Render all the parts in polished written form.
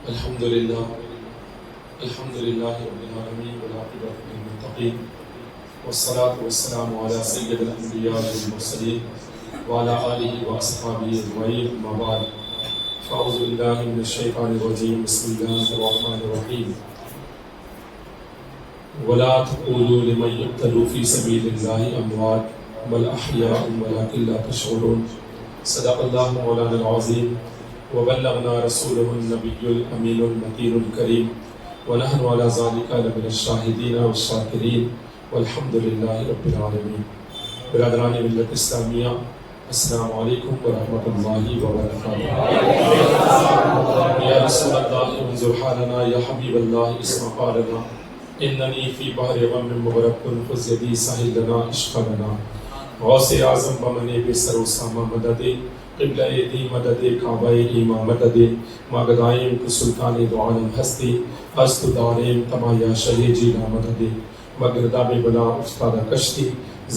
الحمد للہ رب العالمین والعاقبۃ للمتقین والصلاة والسلام علی سید الانبیاء والمرسلین وعلی آلہ واصحابہ اجمعین، اما بعد فاعوذ باللہ من الشیطان الرجیم، بسم اللہ الرحمن الرحیم۔ ولا تقولوا لمن يقتل في سبيل الله اموات بل احياء ولكن لا تشعرون۔ صدق اللہ مولانا العظیم وبلغنا رسوله النبي الامين المتين الكريم ونحن على ذلك لمن الشاهدين والشاكرين والحمد لله رب العالمين۔ برادران ملت اسلامیہ، السلام علیکم ورحمۃ اللہ وبرکاتہ۔ یا رسول اللہ انظر حالنا، یا حبیب اللہ اسمع قالنا، اننی فی بحر غم مغرق خذ یدی ساحل لنا عشق لنا۔ غوث اعظم بمن بسر اسامہ مدد، قبلہ دی مدد، کعبہ ایما مدد، ماگدائم کو سلطان دو عالم ہستی، ہست داریم تمایا شہ جیلا مدد، مگرداب بلا افتادہ کشتی،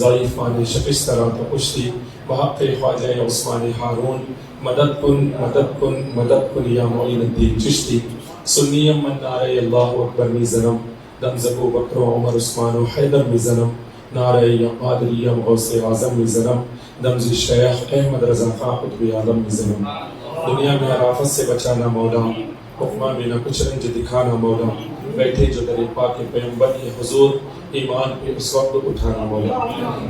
ضعیفان شکسترا تو کشتی، بحق خواجہ عثمان ہارون، مدد کن مدد کن مدد کن یا معین الدین چشتی۔ سنیم من نعرہ اللہ اکبر می زنم، دم زبو بکر و عمر عثمان و حیدر می زنم، نعرہ یا قادریم غوث اعظم می زنم، دمزی شیخ احمد رضا خان قطب عالم می زنم۔ دنیا میں عرافت سے بچانا مولا، حکمہ میں نہ کچھ رنج دکھانا مولا، بیٹھے جو در پاک پیغمبر کے حضور، ایمان پہ اس وقت اٹھانا مولا۔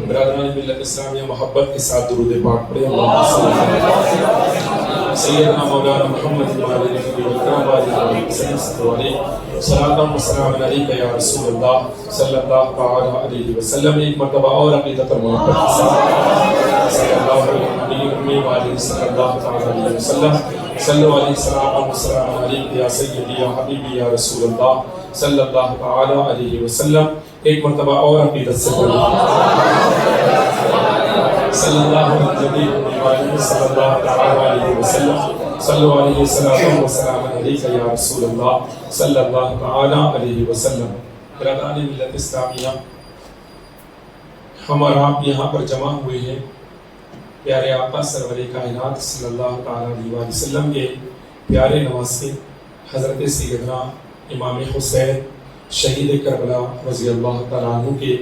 برادران ملت اسلامیہ، محبت کے ساتھ درود پاک پڑھیں۔ اللہم صلی اللہ علیہ سیدنا مولانا محمد وعلی نبی اکرم وعلی آلہ وسلم علیہ صلاۃ و سلام علیک یا رسول اللہ صلی اللہ تعالی علیہ وسلم۔ ایک مرتبہ اور عقیدت اور محبت کے ساتھ صلی اللہ علیہ وآلہ صلی اللہ تعالی علیہ وسلم، صلو علیہ السلام و سلام علیک یا سیدی یا حبیبی یا رسول اللہ صلی اللہ تعالی علیہ وسلم۔ ایک مرتبہ اور عقیدت سے پڑھیں صلی اللہ علیہ وآلہ صلی اللہ تعالی علیہ وسلم، صلو علیہ السلام و سلام علیک یا رسول اللہ صلی اللہ تعالی علیہ وسلم۔ برادران ملت اسلامیہ، ہم اور آپ یہاں پر جمع ہوئے ہیں پیارے آقا سرور کائنات صلی اللہ تعالی علیہ وسلم کے پیارے نواسے حضرت سیدنا امام حسین شہید کربلا رضی اللہ تعالیٰ عنہ کے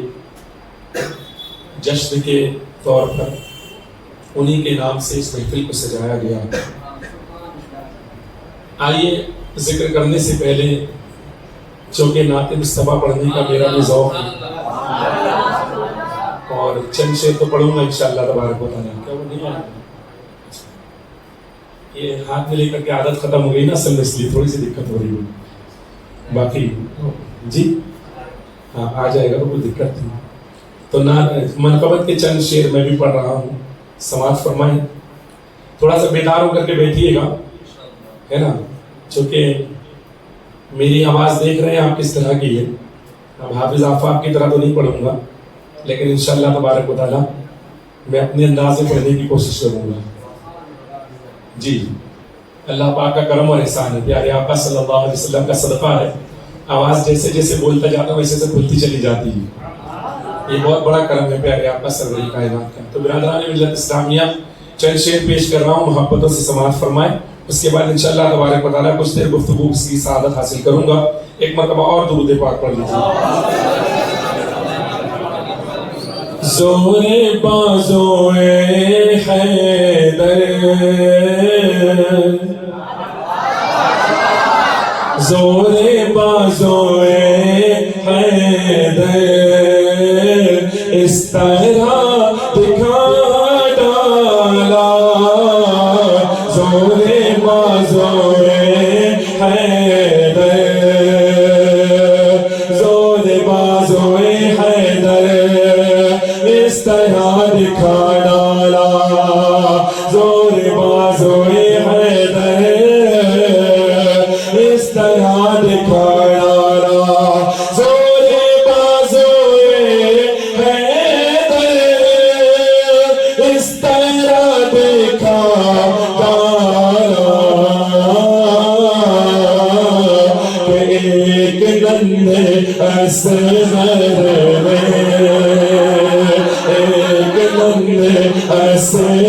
جشن کے طور پر انہی کے نام سے اس محفل کو سجایا گیا۔ آئیے ذکر کرنے سے پہلے چونکہ نعت مصطفیٰ پڑھنے کا میرا بھی ذوق ہے اور چند شعر تو پڑھوں گا انشاءاللہ تبارک و تعالیٰ۔ کیا وہ نہیں آیا؟ یہ ہاتھ میں لے کر کے عادت ختم ہو گئی نا اصل میں، اس لیے تھوڑی سی دقت ہو رہی ہے۔ باقی جی ہاں آ جائے گا، کوئی دقت نہیں۔ تو منقبت کے چند شعر میں بھی پڑھ رہا ہوں، سماعت فرمائیں۔ تھوڑا سا بیدار ہو کر کے بیٹھیے گا، ہے نا، چونکہ میری آواز دیکھ رہے ہیں آپ کس طرح کی ہے۔ اب حافظ آفاق کی طرح تو نہیں پڑھوں گا، لیکن انشاءاللہ تبارک و تعالیٰ میں اپنے انداز میں پڑھنے کی کوشش کروں گا۔ جی اللہ پاک کا کرم اور احسان ہے، پیارے آقا صلی اللہ علیہ وسلم کا صدقہ ہے، آواز جیسے جیسے بولتا جاتا ہوں ویسے سے کھلتی چلی جاتی ہے۔ یہ بہت بڑا کرم ہے پیارے آقا سرور کائنات کا۔ تو برادران ملت اسلامیہ، چند شعر پیش کر رہا ہوں، محبتوں سے سماعت فرمائیں۔ اس کے بعد انشاءاللہ تبارک و تعالیٰ کچھ دیر گفتگو کی سعادت حاصل کروں گا۔ ایک مرتبہ اور درود پاک پڑھ لیجیے۔ زور بازوئے حیدر، زور بازوئے حیدر، اس طرح دکھا ڈالا، زور بازوئے حیدر، زور بازوئے حیدر، اس طرح دکھا ڈالا، زور بازوئے حیدر، اس طرح دکھا ڈالا، زور بازوئے حیدر، اس طرح دکھا ڈالا کہ ایک ننھے اصغر میں، ایک ننھے اصغر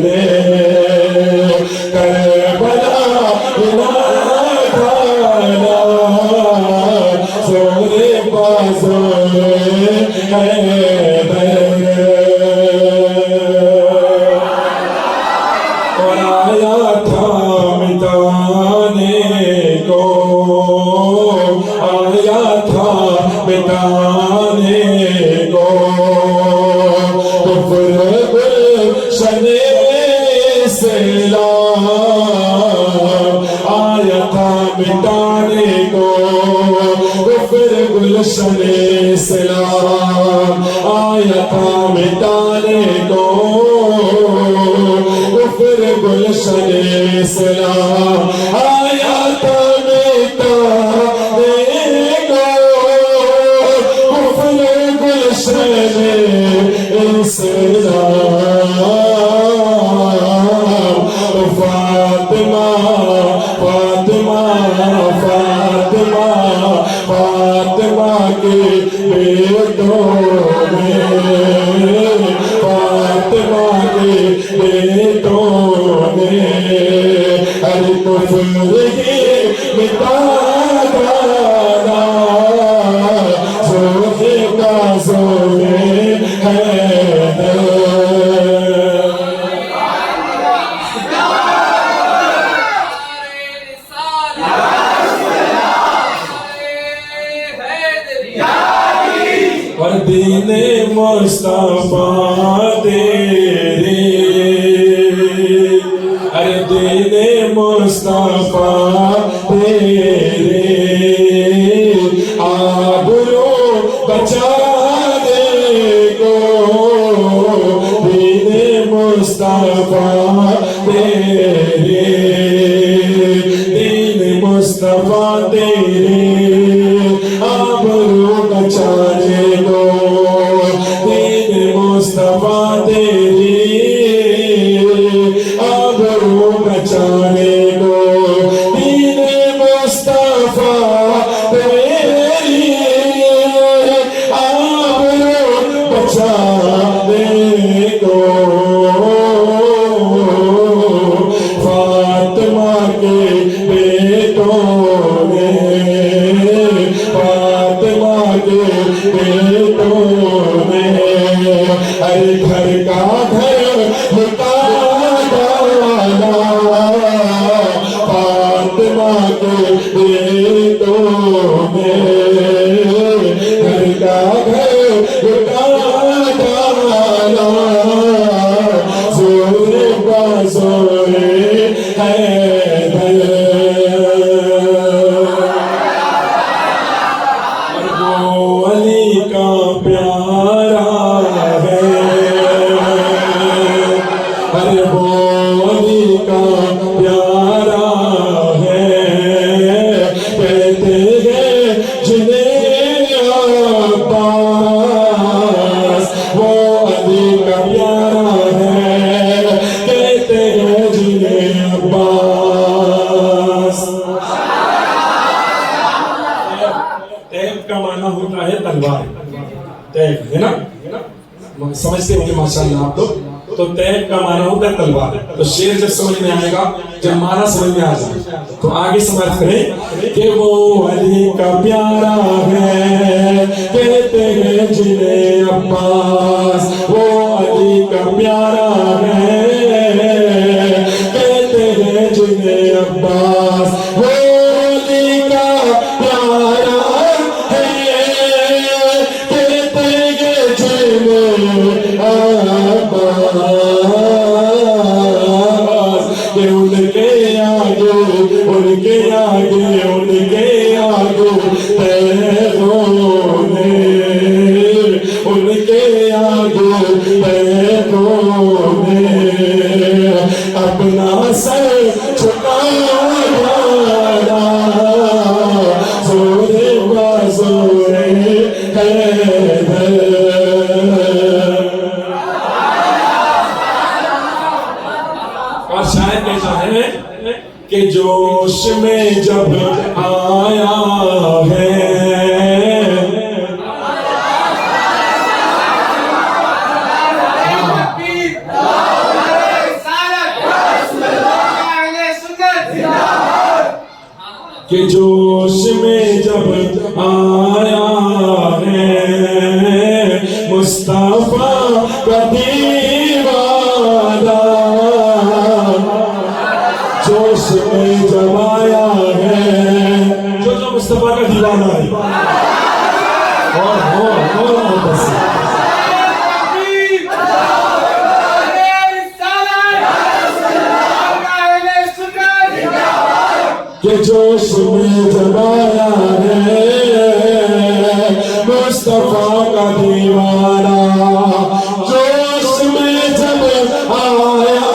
نے کربلا آیا تھا مٹانے کو کفر گلشن اسلام آیا تھا مٹانے کو کفر گلشن اسلام آیا تھا مٹانے کو کفر گلشن اسلام فاطمہ فاطمہ فاطمہ فاطمہ کے بیٹوں میں فاطمہ کے بیٹوں نے ہر کفر کی مٹا ڈالا زور کا زور ہے اور دین مصطفیٰ تیرے ارے دین مصطفیٰ تیرے آبرو بچانے کو دین مصطفیٰ تیرے دین مصطفیٰ تیرے آبرو بچانے کو دین مصطفیٰ تیری آبرو بچانے کو دین مصطفیٰ تیری آبرو بچانے کو فاطمہ کے بیٹوں نے فاطمہ کے بیٹوں نے ہر گھر کا گھر لٹا ڈالا فاطمہ کے بیٹوں نے گھر کا گھر لٹا ڈالا زور کا زور ہے علی کا پیارا ہے ہر وہ علی کا پیارا ہے کہتے ہیں جنہیں عباس وہ علی کا پیارا ہے کہتے ہیں جنہیں عباس تیب کا معنی ہوتا ہے تلوار تیب ہے نا سمجھتے ہوں گے ماشاءاللہ آپ لوگ تو تیب کا معنی ہوتا ہے تلوار تو شعر جب سمجھ میں آئے گا جب معنی سمجھ میں آ جائے تو آگے سمجھ کریں کہ وہ علی کا پیارا ہے کہتے ہیں جنہیں عباس وہ علی کا پیارا ہے کہتے ہیں جنہیں عباس وہ علی کا پیارا ہے کہتے ہیں جنہیں عباس کہ ان کے آگے ان کے آگے ان کے آگے پیغوں نے ان کے آگے پیغوں نے اپنا سر جھکا ڈالا زور با زور حیدر اور شاید کہتا ہے کہ جوش میں جب آیا ہے کہ جوش میں جب آیا ہے مصطفیٰ کا دیوانہ جوش میں جب آیا ہے جو مصطفیٰ کا دیوانہ ہے اور بس کہ جوش میں جب آیا ہے مصطفیٰ کا دیوانہ، جوش میں جب آیا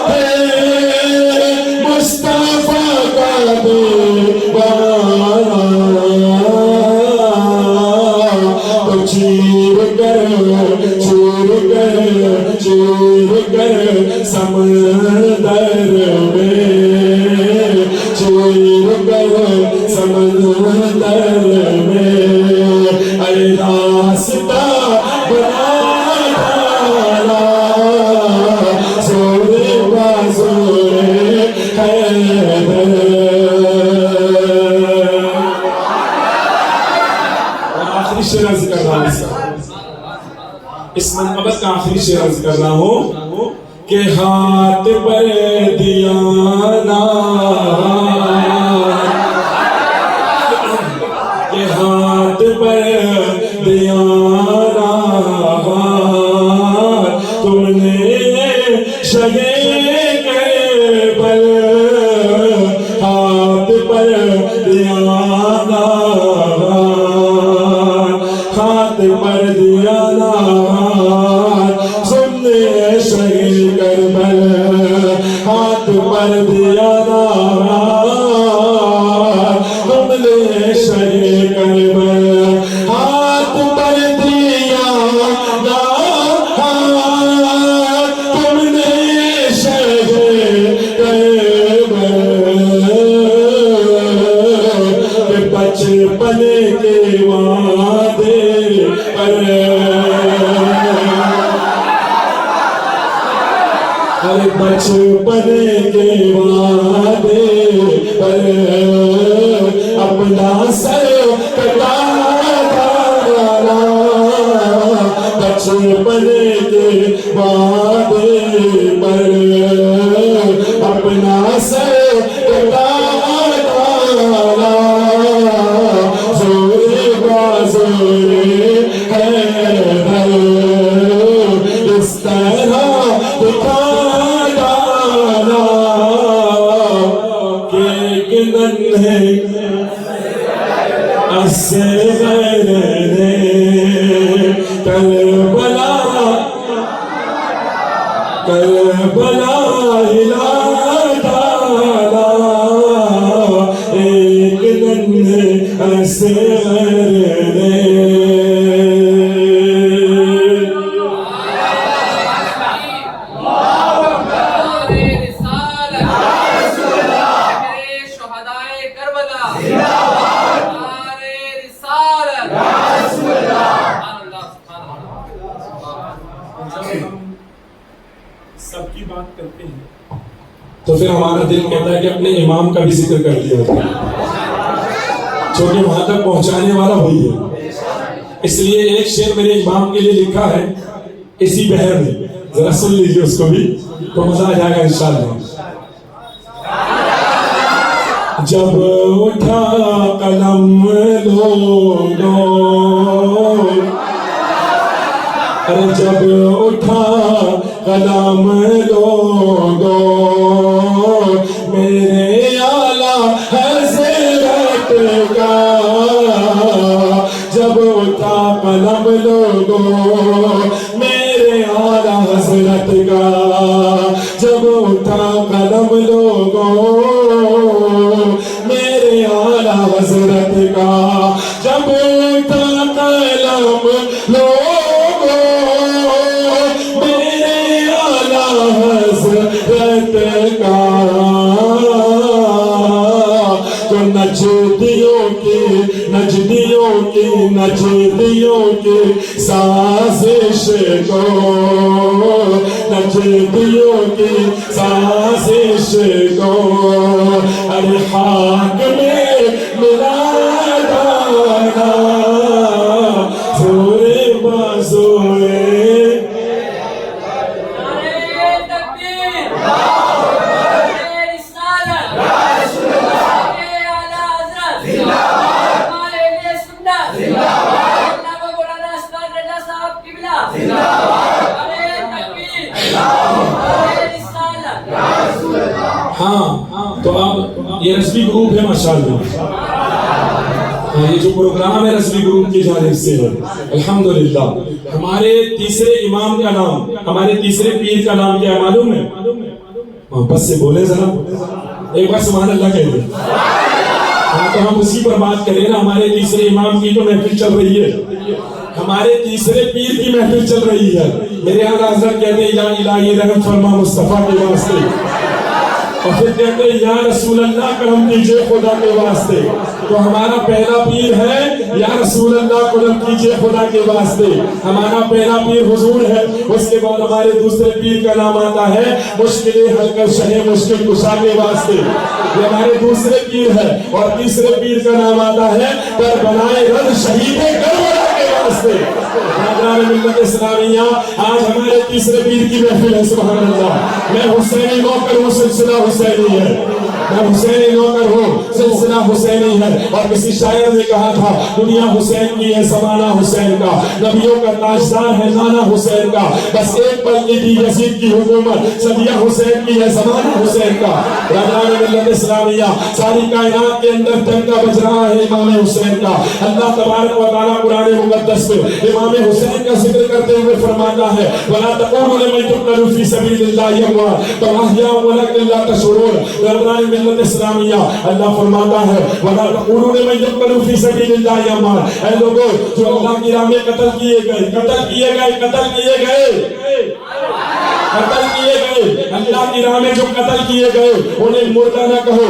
ہے مصطفیٰ کا دیوانہ، تو چیر کر سمندر میں، چیر کر سمندر میں، اے راستہ بنا ڈالا زور بازور حیدر۔ آخری شعر عرض کر رہا ہوں، اس منقبت کا آخری شعر عرض کر رہا ہوں کہ ہاتھ پر دیانا، کہ ہاتھ پر دیانا تم نے شہ کربل، ہاتھ پر دیانا، ہاتھ پر دیانا سن شہ کربل، ہاتھ پر دیانا تم نے شہ کربل، ہاتھ پر دیانا تم نے شہ کربل، کہ بچپن کے وعدے پر، بچپن کے وعدے پر اپنا سر کٹا ڈالا، بچپن کے وعدے پر اپنا سر کٹا ڈالا، زور بازور حیدر، اس طرح دکھا اصغر نے کربلا ہلا ڈالا، ایک ننھے اصغر نے۔ سب کی بات کرتے ہیں تو پھر ہمارا دل کہتا ہے کہ اپنے امام کا بھی ذکر کر دیا ہوتا ہے، چھوٹے وہاں تک پہنچانے والا وہی ہے۔ اس لیے ایک شعر میرے امام کے لیے لکھا ہے اسی بہر میں، ذرا سن لیجیے اس کو بھی تو مزہ آ جائے گا انشاءاللہ۔ جب اٹھا قلم لوگوں، جب اٹھا قلم لوگوں، میرے اعلیٰ حضرت کا، جب اٹھا قلم لوگوں میرے اعلیٰ حضرت کا، جب اٹھا قلم لوگوں میرے اعلیٰ حضرت کا، جب اٹھا قلم لوگوں حضرت کا، تو نجدیوں کی سازش کو، نجدیوں کی سازش کو، ارے خاک میں ملا ڈالا زور بازور۔ ہاں تو آپ یہ رضوی گروپ ہے ماشاءاللہ. یہ جو پروگرام ہے رضوی گروپ کی جانب سے ہے الحمدللہ. ہمارے تیسرے امام کا نام، ہمارے تیسرے پیر کا نام کیا ہے معلوم ہے؟ بس سے بولے ذرا ایک بار سبحان اللہ کہہ دیں. تو ہم اسی پر بات کریں نا. ہمارے تیسرے امام کی تو محفل چل رہی ہے، ہمارے تیسرے پیر کی محفل چل رہی ہے. میرے یہاں حضرت کہتے ہیں یا الہی رحم فرما مصطفیٰ کے واسطے، اور پھر کہتے ہیں یا رسول اللہ کرم کیجئے خدا کے واسطے. تو ہمارا پہلا پیر ہے یا رسول اللہ کرم کیجئے خدا کے واسطے. ہمارا پہلا پیر حضور ہے. اس کے بعد ہمارے دوسرے پیر کا نام آتا ہے مشکلیں حل کر شہ مشکل کشا کے واسطے، یہ ہمارے دوسرے پیر ہے. اور تیسرے پیر کا نام آتا ہے کربلائے رد شہید کربلا کے واسطے. حضرات ملت اسلامیہ آج ہمارے تیسرے پیر کی محفل ہے. سبحان اللہ. میں حسینی نوکر ہوں، سلسلہ حسینی ہے. میں حسینی نوکر ہوں، سلسلہ حسینی ہے. اور کسی شاعر نے کہا تھا دنیا حسین کی ہے زمانہ حسین کا، نبیوں کا تاجدار ہے نانا حسین کا. بس ایک پل کی تھی یزید کی حکومت، صدیہ حسین کی ہے زمانہ حسین کا. حضرات ملت اسلامیہ ساری کائنات کے اندر ڈنکا بج رہا ہے امام حسین کا. اللہ تبارک و تعالیٰ قرآن مقدس میں امام حسین کا ذکر کرتے ہوئے فرماتا ہے وَلَا تَقُولُوا لِمَن يُقْتَلُ فِي سَبِيلِ اللَّهِ أَمْوَاتٌ بَلْ أَحْيَاءٌ وَلَكِنْ لَا تَشْعُرُونَ. حضرات ملت اسلامیہ اللہ فرماتا ہے وَلَا تَقُولُوا لِمَن يُقْتَلُ فِي سَبِيلِ اللَّهِ أَمْوَاتٌ. اے لوگوں جو اللہ کی راہ میں قتل کیے گئے اللہ کی راہ میں جو قتل کیے گئے انہیں مردہ نہ کہو.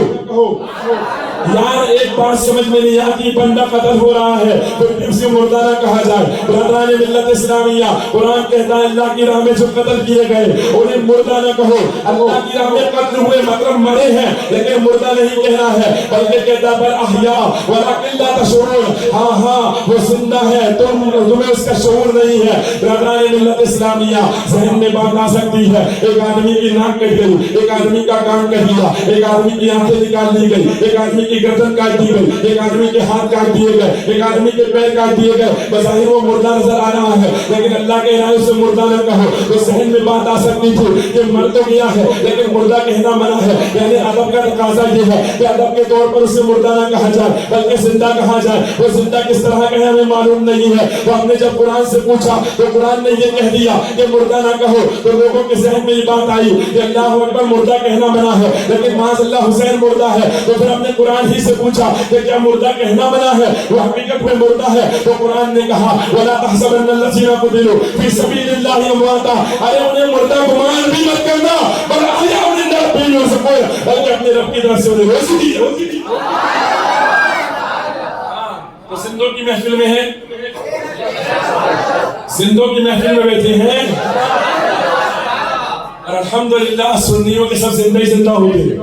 یار ایک بات سمجھ میں نہیں آتی، بندہ قتل ہو رہا ہے پھر اسے مردہ نہ کہا جائے. برادران ملت اسلامیہ قرآن کہتا ہے اللہ کی راہ میں جو قتل کیے گئے انہیں مردہ نہ کہو. اللہ کی راہ میں قتل ہوئے مطلب مرے ہیں لیکن مردہ نہیں کہنا ہے، بلکہ کہتا ہے بل احیاء ولکن لا تشعرون. ہاں وہ زندہ ہے، تمہیں اس کا شعور نہیں ہے. برادران ملت اسلامیہ ذہن میں بات آ سکتی ہے ایک آدمی کی ناک کٹ گئی، ایک آدمی کا کان کٹ گیا، ایک آدمی کی آنکھیں نکال دی گئی، ایک آدمی کی گردن کاٹ دی گئی، ایک آدمی کے ہاتھ کاٹ دیے گئے، ایک آدمی کے پیر کاٹ دیے گئے. بظاہر وہ مردہ نظر آ رہا ہے لیکن اللہ کے ارادے سے مردہ نہ کہو. تو ذہن میں بات آ سکتی تھی کہ مر تو گیا ہے لیکن مردہ کہنا منع ہے. یعنی ادب کا تقاضا یہ ہے کہ ادب کے طور پر اسے مردہ نہ کہا جائے بلکہ زندہ کہا جائے. وہ زندہ کس طرح کا ہے ہمیں معلوم نہیں ہے. تو ہم نے جب قرآن سے پوچھا تو قرآن نے یہ کہہ دیا کہ مردہ نہ کہو. تو لوگوں کے ذہن میں یہ بات آئی کہ اللہ اکبر مردہ کہنا منع ہے لیکن معاذ اللہ حسین مردہ ہے. تو پھر ہم نے قرآن ہی سے پوچھا کہ کیا مردہ کہنا منع ہے؟ وہ حقیقت میں مردہ ہے. تو قرآن نے کہا وَلَا تَحْسَبَنَّ الَّذِينَ قُتِلُوا فِي سَبِيلِ اللَّهِ أَمْوَاتًا. ارے انہیں مردہ گمان بھی مت کرنا بل احیاء عند ربهم يرزقون، بلکہ اپنے رب کی طرف سے انہیں روزی دی. تو زندوں کی محفل میں ہے، زندوں کی محفل میں بیٹھے ہیں اور الحمدللہ سنیوں کے سب زندہ ہی زندہ ہو گئے.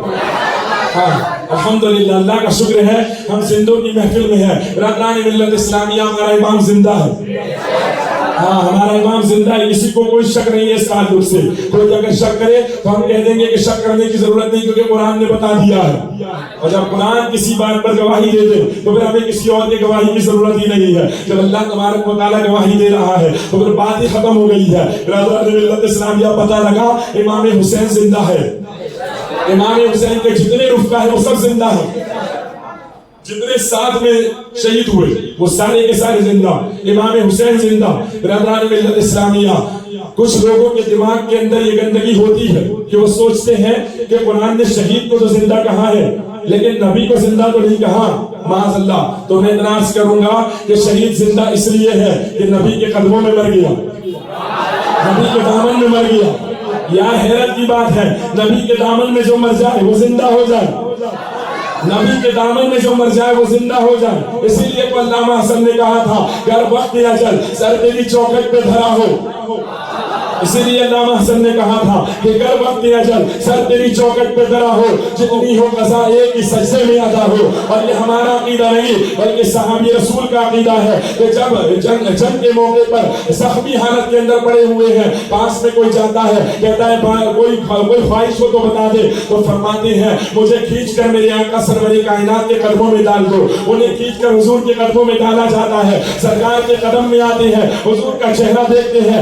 ہاں الحمدللہ اللہ کا شکر ہے ہم زندوں کی محفل میں ہیں. برادران ملت اسلامیہ ہمارا امام زندہ ہے. ہاں ہمارا امام زندہ ہے، کسی کو کوئی شک نہیں ہے اس تعلق سے. کوئی اگر شک کرے تو ہم کہہ دیں گے کہ شک کرنے کی ضرورت نہیں کیونکہ قرآن نے بتا دیا ہے. اور جب قرآن کسی بات پر گواہی دے دے تو پھر ہمیں کسی اور کی گواہی کی ضرورت ہی نہیں ہے. جب اللہ تبارک و تعالیٰ گواہی دے رہا ہے تو پھر بات ہی ختم ہو گئی ہے. برادران ملت اسلامیہ پتہ لگا امام حسین زندہ ہے. امام حسین کے جتنے رفقا ہے وہ سب زندہ ہیں، جتنے ساتھ میں شہید ہوئے وہ سارے کے سارے زندہ. امام حسین زندہ. برادران ملت اسلامیہ کچھ لوگوں کے دماغ کے اندر یہ گندگی ہوتی ہے کہ وہ سوچتے ہیں کہ قرآن نے شہید کو تو زندہ کہا ہے لیکن نبی کو زندہ تو نہیں کہا. معاذ اللہ. تو میں اعتراض کروں گا کہ شہید زندہ اس لیے ہے کہ نبی کے قدموں میں مر گیا، نبی کے دامن میں مر گیا. یار حیرت کی بات ہے، نبی کے دامن میں جو مر جائے وہ زندہ ہو جائے، نبی کے دامن میں جو مر جائے وہ زندہ ہو جائے. اسی لیے تو علامہ حسن نے کہا تھا گر وقت اجل سر تیری چوکھٹ پہ دھرا ہو. اسی لیے علامہ حسن نے کہا تھا کہ گر وقت اجل سر تیری چوکھٹ پہ دھرا ہو، جتنی ہو قضا ایک ہی سجدے میں ادا ہو. اور یہ ہمارا عقیدہ نہیں بلکہ صحابی رسول کا عقیدہ ہے کہ جب جنگ کے موقع پر زخمی حالت کے اندر پڑے ہوئے ہیں، پاس میں کوئی جاتا ہے کہتا ہے کوئی خواہش ہو تو بتا دے، تو فرماتے ہیں مجھے کھینچ کر میرے آقا سرور کائنات کے قدموں میں ڈال دو. انہیں کھینچ کر حضور کے قدموں میں ڈالا جاتا ہے. سرکار کے قدم میں آتے ہیں، حضور کا چہرہ دیکھتے ہیں،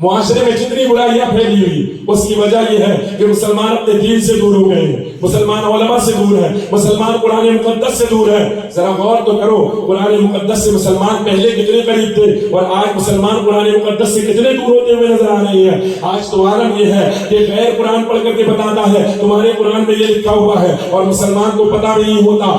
معاشرے میں جتنی برائیاں پھیلی ہوئی اس کی وجہ یہ ہے کہ مسلمان اپنے دین سے دور ہو گئے ہیں، مسلمان علماء سے دور ہے، مسلمان قرآن مقدس سے دور ہے۔ ذرا غور تو کرو، قرآن مقدس سے مسلمان پہلے کتنے قریب تھے اور آج مسلمان قرآن مقدس سے کتنے دور ہوتے ہوئے نظر آ رہے ہیں۔ آج تو عالم یہ ہے کہ غیر قرآن پڑھ کر کے بتاتا ہے تمہارے قرآن میں یہ لکھا ہوا ہے، اور مسلمان کو پتہ نہیں ہوتا۔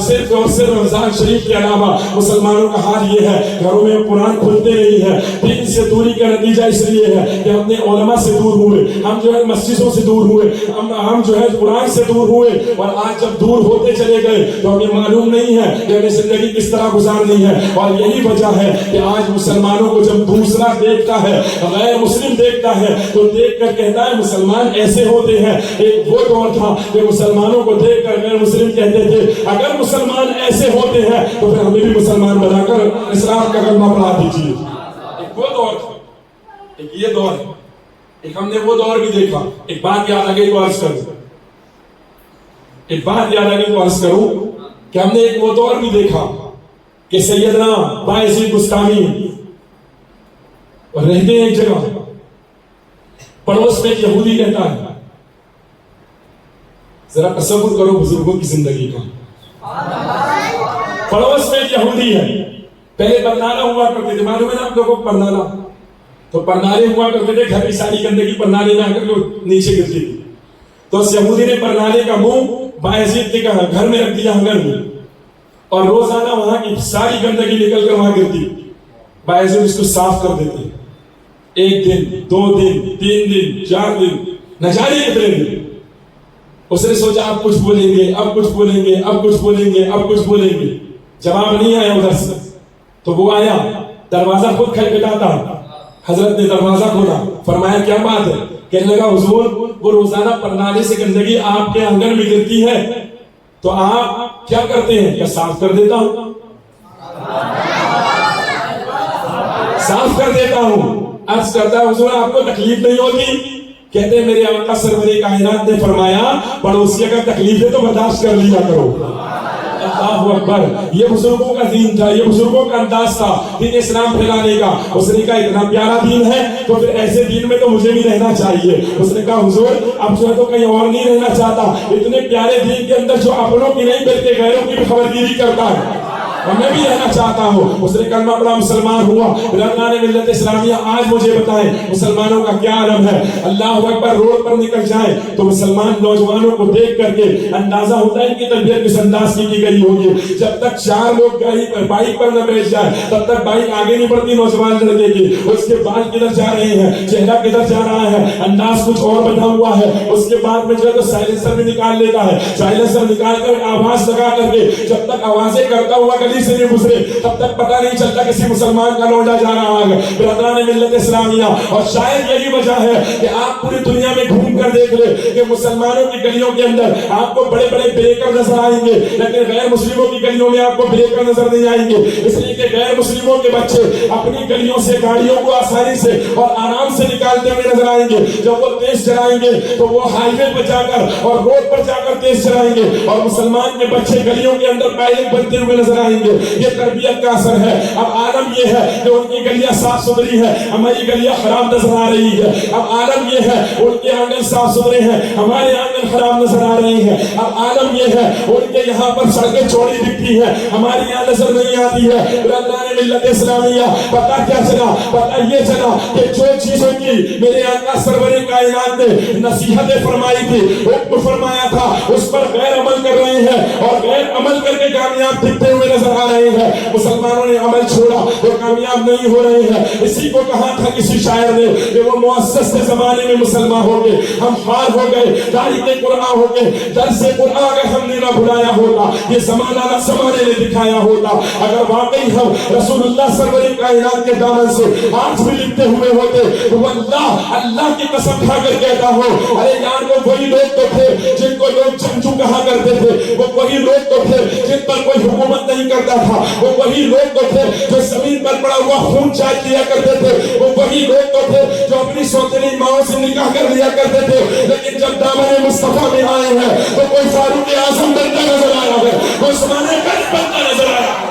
صرف اور صرف رمضان شریف کے علاوہ مسلمانوں کا حال یہ ہے، گھروں میں قرآن کھلتے نہیں ہیں۔ دین سے دوری کا نتیجہ اس لیے ہے کہ ہم نے علماء سے دور ہوئے، ہم جو ہے مسجدوں سے دور ہوئے، ہم جو ہے قرآن سے دور ہوئے، اور آج جب دور ہوتے چلے گئے تو ہمیں معلوم نہیں ہے کہ ہمیں زندگی کس طرح گزارنی ہے۔ اور یہی وجہ ہے کہ آج مسلمانوں کو جب دوسرا دیکھتا ہے، غیر مسلم دیکھتا ہے، تو دیکھ کر کہتا ہے مسلمان ایسے ہوتے ہیں۔ ایک وہ دور تھا کہ مسلمانوں کو دیکھ کر غیر مسلم کہتے تھے اگر مسلمان ایسے ہوتے ہیں تو پھر ہمیں بھی مسلمان بنا کر اسلام کا کلمہ پڑھا دیجیے۔ ایک وہ دور تھا، ایک یہ دور ہے، ایک ہم نے وہ دور بھی دیکھا۔ ایک بات یاد آ گئی تو عرض کروں، ایک بات یاد آ گئی تو عرض کروں کہ ہم نے ایک وہ دور بھی دیکھا کہ سیدنا بایزید بستامی رہتے ہیں ایک جگہ، پڑوس میں ایک یہودی رہتا ہے۔ ذرا تصور کرو بزرگوں کی زندگی کا، پڑوس میں ایک یہودی ہے۔ پہلے پرنالہ ہوا کرتے تھے، معلوم ہے نا آپ لوگوں کو پرنالہ؟ تو پرنالے ہوا کرتے تھے، گھر کی ساری گندگی پرنالے میں آ کر نیچے گرتی تھی۔ تو اس یہودی نے پرنالے کا منہ بایزید کے گھر میں رکھ دیا، آنگن میں، اور روزانہ وہاں کی ساری گندگی نکل کر وہاں گرتی۔ بایزید اس کو صاف کر دیتے، ایک دن، 2 دن، 3 دن، 4 دن، نہ جانے کتنے دن۔ اس نے سوچا اب کچھ بولیں گے، اب کچھ بولیں گے، اب کچھ بولیں گے، اب کچھ بولیں گے، جواب نہیں آیا ادھر سے۔ تو وہ آیا، دروازہ خود کھٹکھٹاتا، حضرت نے دروازہ کھولا، فرمایا کیا بات ہے؟ کہنے لگا حضور وہ روزانہ پرنالے سے گندگی آپ کے آنگن میں گرتی ہے تو آپ کیا کرتے ہیں؟ کیا صاف کر دیتا ہوں؟ صاف کر دیتا ہوں۔ عرض کرتا ہے حضور آپ کو تکلیف نہیں ہوتی؟ کہتے ہیں میرے آقا سرور کائنات نے فرمایا پڑوسی کا تکلیف ہے تو برداشت کر لیا کرو۔ اللہ اکبر، یہ بزرگوں کا دین تھا، یہ بزرگوں کا انداز تھا دین اسلام پھیلانے کا۔ اس نے کہا اتنا پیارا دین ہے تو پھر ایسے دین میں تو مجھے بھی رہنا چاہیے۔ اس نے کہا حضور اب جو ہے تو کہیں اور نہیں رہنا چاہتا، اتنے پیارے دین کے اندر جو اپنوں کی نہیں بلکہ غیروں کی بھی خبرداری کرتا ہے، اور میں بھی رہنا چاہتا ہوں۔ اس نے کلمہ پڑھا، مسلمان ہوا۔ رہنان ملت اسلامیہ آج مجھے بتائیں مسلمانوں کا کیا عالم ہے۔ اللہ اکبر، روڈ پر نکل جائیں تو مسلمان نوجوانوں کو دیکھ کر کے اندازہ ہوتا ہے کہ تربیت کس انداز کی گئی ہوگی۔ جب تک 4 لوگ گاڑی پر بائک پر نہ بیٹھ جائے تب تک بائک آگے نہیں بڑھتی نوجوان لڑکے کی۔ اس کے بال کدھر جا رہے ہیں، چہرہ کدھر جا رہا ہے، انداز کچھ اور بنا ہوا ہے۔ اس کے بعد میں جو ہے تو سائلنسر بھی نکال لیتا ہے، سائلنسر نکال کر آواز لگا کر کے جب تک آوازیں کرتا ہوا گلی سے نہیں گزرے تب تک پتہ نہیں چلتا کسی مسلمان کا لوٹا جا رہا ہے۔ برادران ملت اسلامیہ، اور شاید یہی وجہ ہے کہ آپ پوری دنیا میں گھوم کر دیکھ لیں کہ مسلمانوں کی گلیوں کے اندر آپ کو بڑے بڑے بریکر نظر آئیں گے، لیکن غیر مسلموں کی گلیوں میں آپ کو بریکر نظر نہیں آئیں گے، اس لیے کہ غیر مسلموں کے بچے اپنی گلیوں سے گاڑیوں کو آسانی سے اور آرام سے نکالتے ہوئے نظر آئیں گے۔ جب وہ تیز چلائیں گے تو وہ ہائی وے پر جا کر اور روڈ پر جا کر تیز چلائیں گے، اور مسلمان کے بچے گلیوں کے اندر پائلٹ بنتے ہوئے نظر آئیں گے۔ یہ تربیت کا اثر ہے۔ اب عالم یہ ہے کہ ان کی گلیاں صاف ستھری ہیں، ہماری گلیاں خراب نظر آ رہی ہے۔ اب عالم یہ ہے ان کے آنگن صاف ستھرے ہیں، ہمارے آنگن خراب نظر آ رہے ہیں۔ اب عالم یہ ہے ان کے یہاں پر سڑکیں چوڑی دکھتی ہیں، ہماری یہاں نظر نہیں آتی ہے۔ برادران ملت اسلامیہ، پتہ کیا چلا؟ پتہ یہ چلا کہ جو چیزوں کی میرے آقا سرور کائنات نے نصیحتیں فرمائی تھی، حکم فرمایا تھا، اس پر غیر عمل کر رہے ہیں اور غیر عمل کر کے کامیاب دکھتے ہوئے نظر آ رہے ہیں۔ مسلمانوں نے عمل چھوڑا وہ کامیاب نہیں ہو رہے ہیں۔ اسی کو کہا تھا کسی شاعر نے کہ وہ معزز کے زمانے میں مسلمان ہو گئے، ہم خوار ہو گئے، تاریخ قرآن ہو گئے، درس قرآن اگر ہم نے نہ بھلایا ہوتا، یہ زمانہ نہ زمانے نے دکھایا ہوتا۔ اگر واقعی ہم رسول اللہ سرور کائنات کے دامن سے آج بھی لکھتے ہوئے ہوتے تو اللہ کی قسم کھا کر کہتا ہوں ارے یار وہ وہی لوگ تو تھے جن کو لوگ چنچو کہا کرتے تھے، وہ وہی لوگ تو تھے جن پر کوئی حکومت نہیں کرتا تھا، وہ وہی لوگ تو تھے جو زمین پر پڑا ہوا خون چاٹ لیا کرتے تھے، وہ وہی لوگ تو تھے جو اپنی سوتیلی ماؤں سے نکاح کر لیا کرتے تھے۔ لیکن جب دامن مصطفیٰ میں آئے ہیں تو کوئی فاروق اعظم بنتا نظر آیا ہے، کوئی عثمان غنی بنتا نظر آیا ہے۔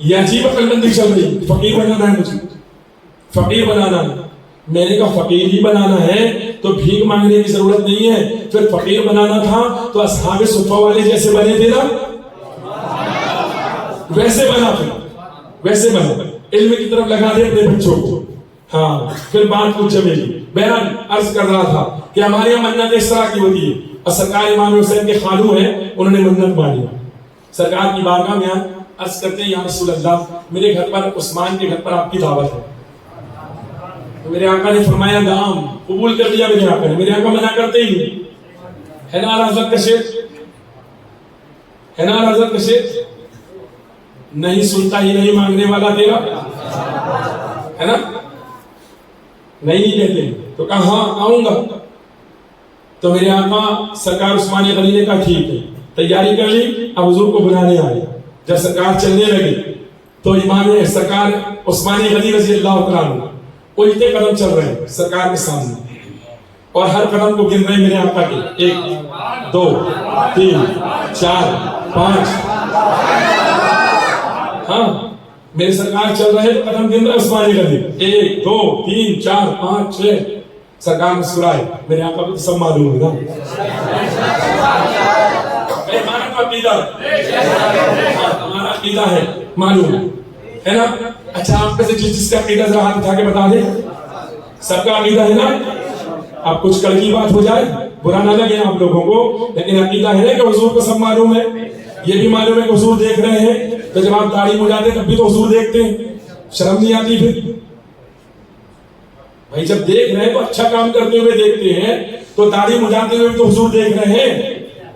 یہ عجیب عقل مندی چل رہی، فقیر بنانا ہے مجھے، فقیر بنانا ہے. میں نے کہا فقیر ہی بنانا ہے تو بھیک مانگنے کی ضرورت نہیں ہے. پھر فقیر بنانا تھا تو اصحاب صفہ والے جیسے بنے تھے نا، ویسے بنا، پھر ویسے بنا. علم کی طرف لگا دے اپنے بچوں کو. ہاں پھر بات کچھ جمے گی. بہرحال عرض کر رہا تھا کہ ہماری یہاں منت اس طرح کی ہوتی ہے. اور سرکار امام حسین کے خالو ہیں، انہوں نے منت مانی سرکار کی بارگاہ میں. عرض کرتے ہیں یا رسول اللہ میرے گھر پر عثمان کے گھر پر آپ کی دعوت ہے. تو میرے آقا نے فرمایا نام قبول کر لیا. میرے آقا نے، میرے آقا منع کرتے ہی نہیں. ہے نا حضرت کا شیخ، ہے نا حضرت کا شیخ، نہیں سنتا ہی نہیں مانگنے والا تیرا، ہے نا، نہیں کہتے. تو کہا ہاں آؤں گا. تو میرے آقا سرکار عثمان غنی نے کہا ٹھیک ہے، تیاری کر لی. اب حضور کو بلانے آئے. جب سرکار چلنے لگے تو امام سرکار عثمان غنی رضی اللہ تعالیٰ عنہ الٹے قدم چل رہے ہیں سرکار کے سامنے، اور ہر قدم کو گن رہے ہیں میرے آقا کے. 1 2 3 4 5. ہاں میرے سرکار چل رہے قدم گن رہے عثمان غنی. 1 2 3 4 5 6. سرکار مسکرائے. میرے آقا کو تو سب معلوم ہے نا، ہمارا عقیدہ ہے معلوم ہے نا. اچھا آپ میں سے جس کا عقیدہ ذرا ہاتھ اٹھا کے بتا دیں. سب کا عقیدہ ہے نا. اب کچھ کل کی بات ہو جائے برا نہ لگے آپ لوگوں کو، لیکن عقیدہ ہے کہ حضور کو سب معلوم ہے. یہ بھی معلوم ہے کہ حضور دیکھ رہے ہیں. تو جب آپ داڑھی مڈاتے تب بھی تو حضور دیکھتے ہیں. شرم نہیں آتی پھر بھائی؟ جب دیکھ رہے ہیں تو اچھا کام کرتے ہوئے دیکھتے ہیں، تو داڑھی مڈاتے ہوئے تو حضور دیکھ رہے ہیں.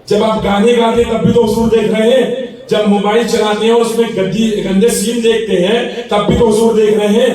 جب آپ گانے گاتے تب بھی تو حضور دیکھ رہے ہیں. جب موبائل چلاتے ہیں اس میں گندے سین دیکھتے ہیں تب بھی تو حضور دیکھ رہے ہیں.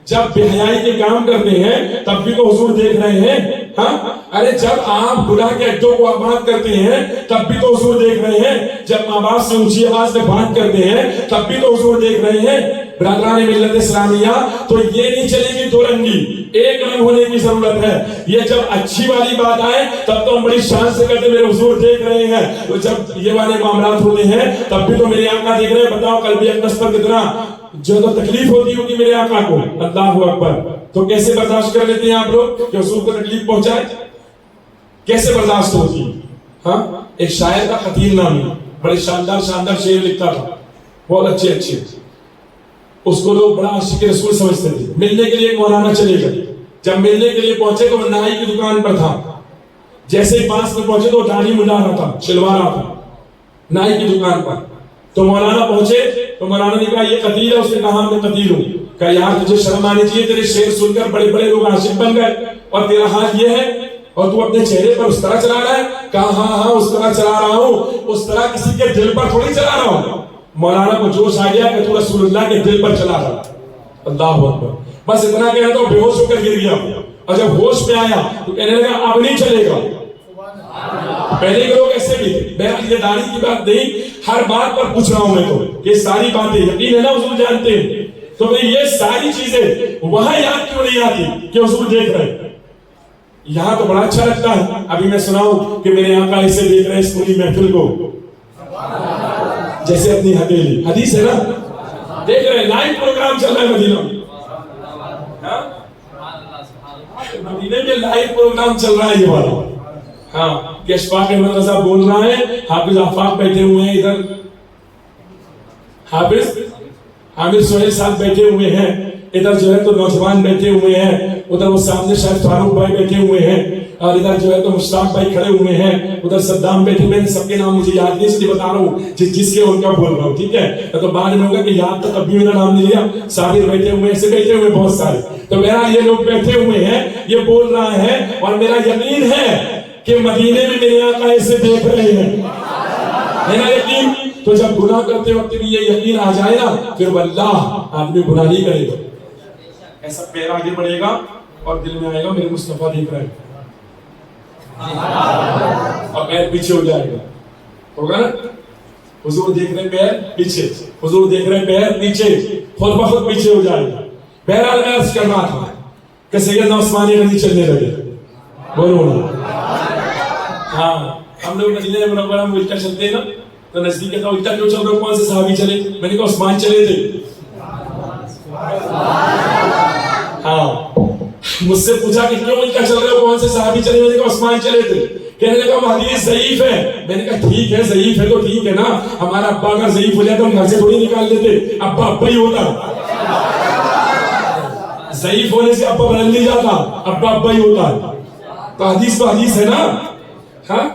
جب بے حیائی کے کام کرتے ہیں تب بھی تو حضور دیکھ رہے ہیں. ہاں ارے جب آپ گناہ کے اڈوں کو آباد کرتے ہیں تب بھی تو حضور دیکھ رہے ہیں. جب ماں باپ سے اونچی آواز میں بات کرتے ہیں تب بھی تو حضور دیکھ رہے ہیں. برادران ملت اسلامیہ، تو یہ نہیں چلے گی دو رنگی، ایک رنگ ہونے کی ضرورت ہے. یہ جب اچھی والی بات آئے تب تو ہم بڑی شان سے کہتے میرے حضور دیکھ رہے ہیں. تو جب یہ والے معاملات ہوتے ہیں تب بھی تو میرے آقا دیکھ رہے ہیں. بتاؤ قلبی اقدس پر کتنا جو تو تکلیف ہوتی ہوگی میرے آقا کو. اللہ اکبر. تو کیسے برداشت کر لیتے ہیں آپ لوگ کہ حضور کو تکلیف پہنچائے؟ کیسے برداشت ہوتی؟ ہاں ایک شاعر کا قتیل نامی بڑے شاندار شعر لکھتا تھا، بہت اچھے. اس کو لوگ بڑا عاشق رسول سمجھتے تھے. ملنے کے لیے مولانا چلے گئے. جب ملنے کے لیے پہنچے تو وہ نائی کی دکان پر تھا. جیسے ہی پاس میں پہنچے تو داڑھی منڈا رہا تھا، چلوا رہا تھا نائی کی دکان پر. تو مولانا پہنچے تو مولانا نے کہا یہ قتیل ہے. اس نے کہا میں قتیل ہوں. کہا یار تجھے شرم آنی چاہیے، تیرے شعر سن کر بڑے بڑے لوگ عاشق بن گئے اور تیرا حال یہ ہے اور تو اپنے چہرے پر اس طرح چلا رہا ہے. کہا ہاں اس طرح چلا رہا ہوں، اس طرح کسی کے دل پر تھوڑی چلا رہا ہوں. مولانا کو جوش آ گیا کہ تو رسول اللہ کے دل پر چلا رہا. اللہ اکبر. بس اتنا کہہ رہا تو بے ہوش ہو کر گر گیا. اور جب ہوش میں آیا تو کہنے لگا اب نہیں چلے گا. پہلے کے لوگ ایسے بھی تھے. بہرحال یہ داڑھی کی بات نہیں، ہر بات پر پوچھ رہا ہوں میں. تو یہ ساری باتیں یقین ہے نا حضور جانتے ہیں. تو میں یہ ساری چیزیں وہاں یاد کیوں نہیں آتی کہ حضور دیکھ رہے ہیں؟ یہاں تو بڑا اچھا لگتا ہے. ابھی میں سناؤں کہ میرے آقا ایسے دیکھ رہے ہیں اس پوری محفل کو جیسے اپنی ہتھیلی. حدیث ہے نا، دیکھ رہے ہیں لائیو پروگرام چل رہا ہے مدینہ میں. مدینہ میں لائیو پروگرام چل رہا ہے یہ والا. ہاں کہ اشفاق احمد رضا بول رہا ہے، حافظ آفاق بیٹھے ہوئے ہیں ادھر، حافظ عامر سہیل صاحب بیٹھے ہوئے ہیں ادھر، جو ہے تو نوجوان بیٹھے ہوئے ہیں ادھر، وہ سامنے شاید فاروق بھائی بیٹھے ہوئے ہیں، اور ادھر جو ہے تو مشتاق بھائی کھڑے ہوئے ہیں، ادھر صدام بیٹھے ہوئے ہیں. سب کے نام مجھے یاد نہیں اس لیے بتا رہا ہوں جس کے ان کا بول رہا ہوں. ٹھیک ہے تو بعد میں ہوگا کہ یاد تو کبھی میرا نام نہیں لیا. صابر بیٹھے ہوئے ایسے بیٹھے ہوئے بہت سارے. تو میرا یہ لوگ بیٹھے ہوئے ہیں، یہ بول رہا ہے اور میرا یقین ہے کہ مدینے میں میرے آقا ایسے دیکھ رہے ہیں. میرا یقین. تو جب گناہ کرتے وقت بھی یہ یقین آ جائے نا پھر واللہ آدمی گناہ نہیں کرے گا. ایسا پیر آگے بڑھے گا اور دل میں آئے گا میرے مصطفیٰ دیکھ رہے ہیں اور پیر پیچھے ہو جائے گا. ہوگا نا حضور دیکھ رہے پیر پیچھے، حضور دیکھ رہے پیر پیچھے، خود بخود پیچھے ہو جائے گا. بہرحال میں عرض کرنا تھا کہ سیدنا عثمان غنی چلنے لگے. بولو نا. ہاں ہم لوگ مدینہ منورہ میں الٹا چلتے ہیں نا. تو نزدیک کہتا الٹا کیوں چل رہے ہو, کون سے صحابی چلے؟ میں نے کہا عثمان چلے تھے. ہاں مجھ سے پوچھا کہ کیوں الٹا چل رہے ہو, کون سے صحابی چلے؟ میں نے کہا عثمان چلے تھے. کہنے لگا وہ حدیث ضعیف ہے. میں نے کہا ٹھیک ہے ضعیف ہے تو ٹھیک ہے نا, ہمارا ابا اگر ضعیف ہو جائے تو ہم گھر سے تھوڑی نکال دیتے, ابا ابا ہی ہوتا. ضعیف ہونے سے ابا بدل نہیں جاتا, ابا ابا ہی ہوتا ہے. تو حدیث ہے نا. ہاں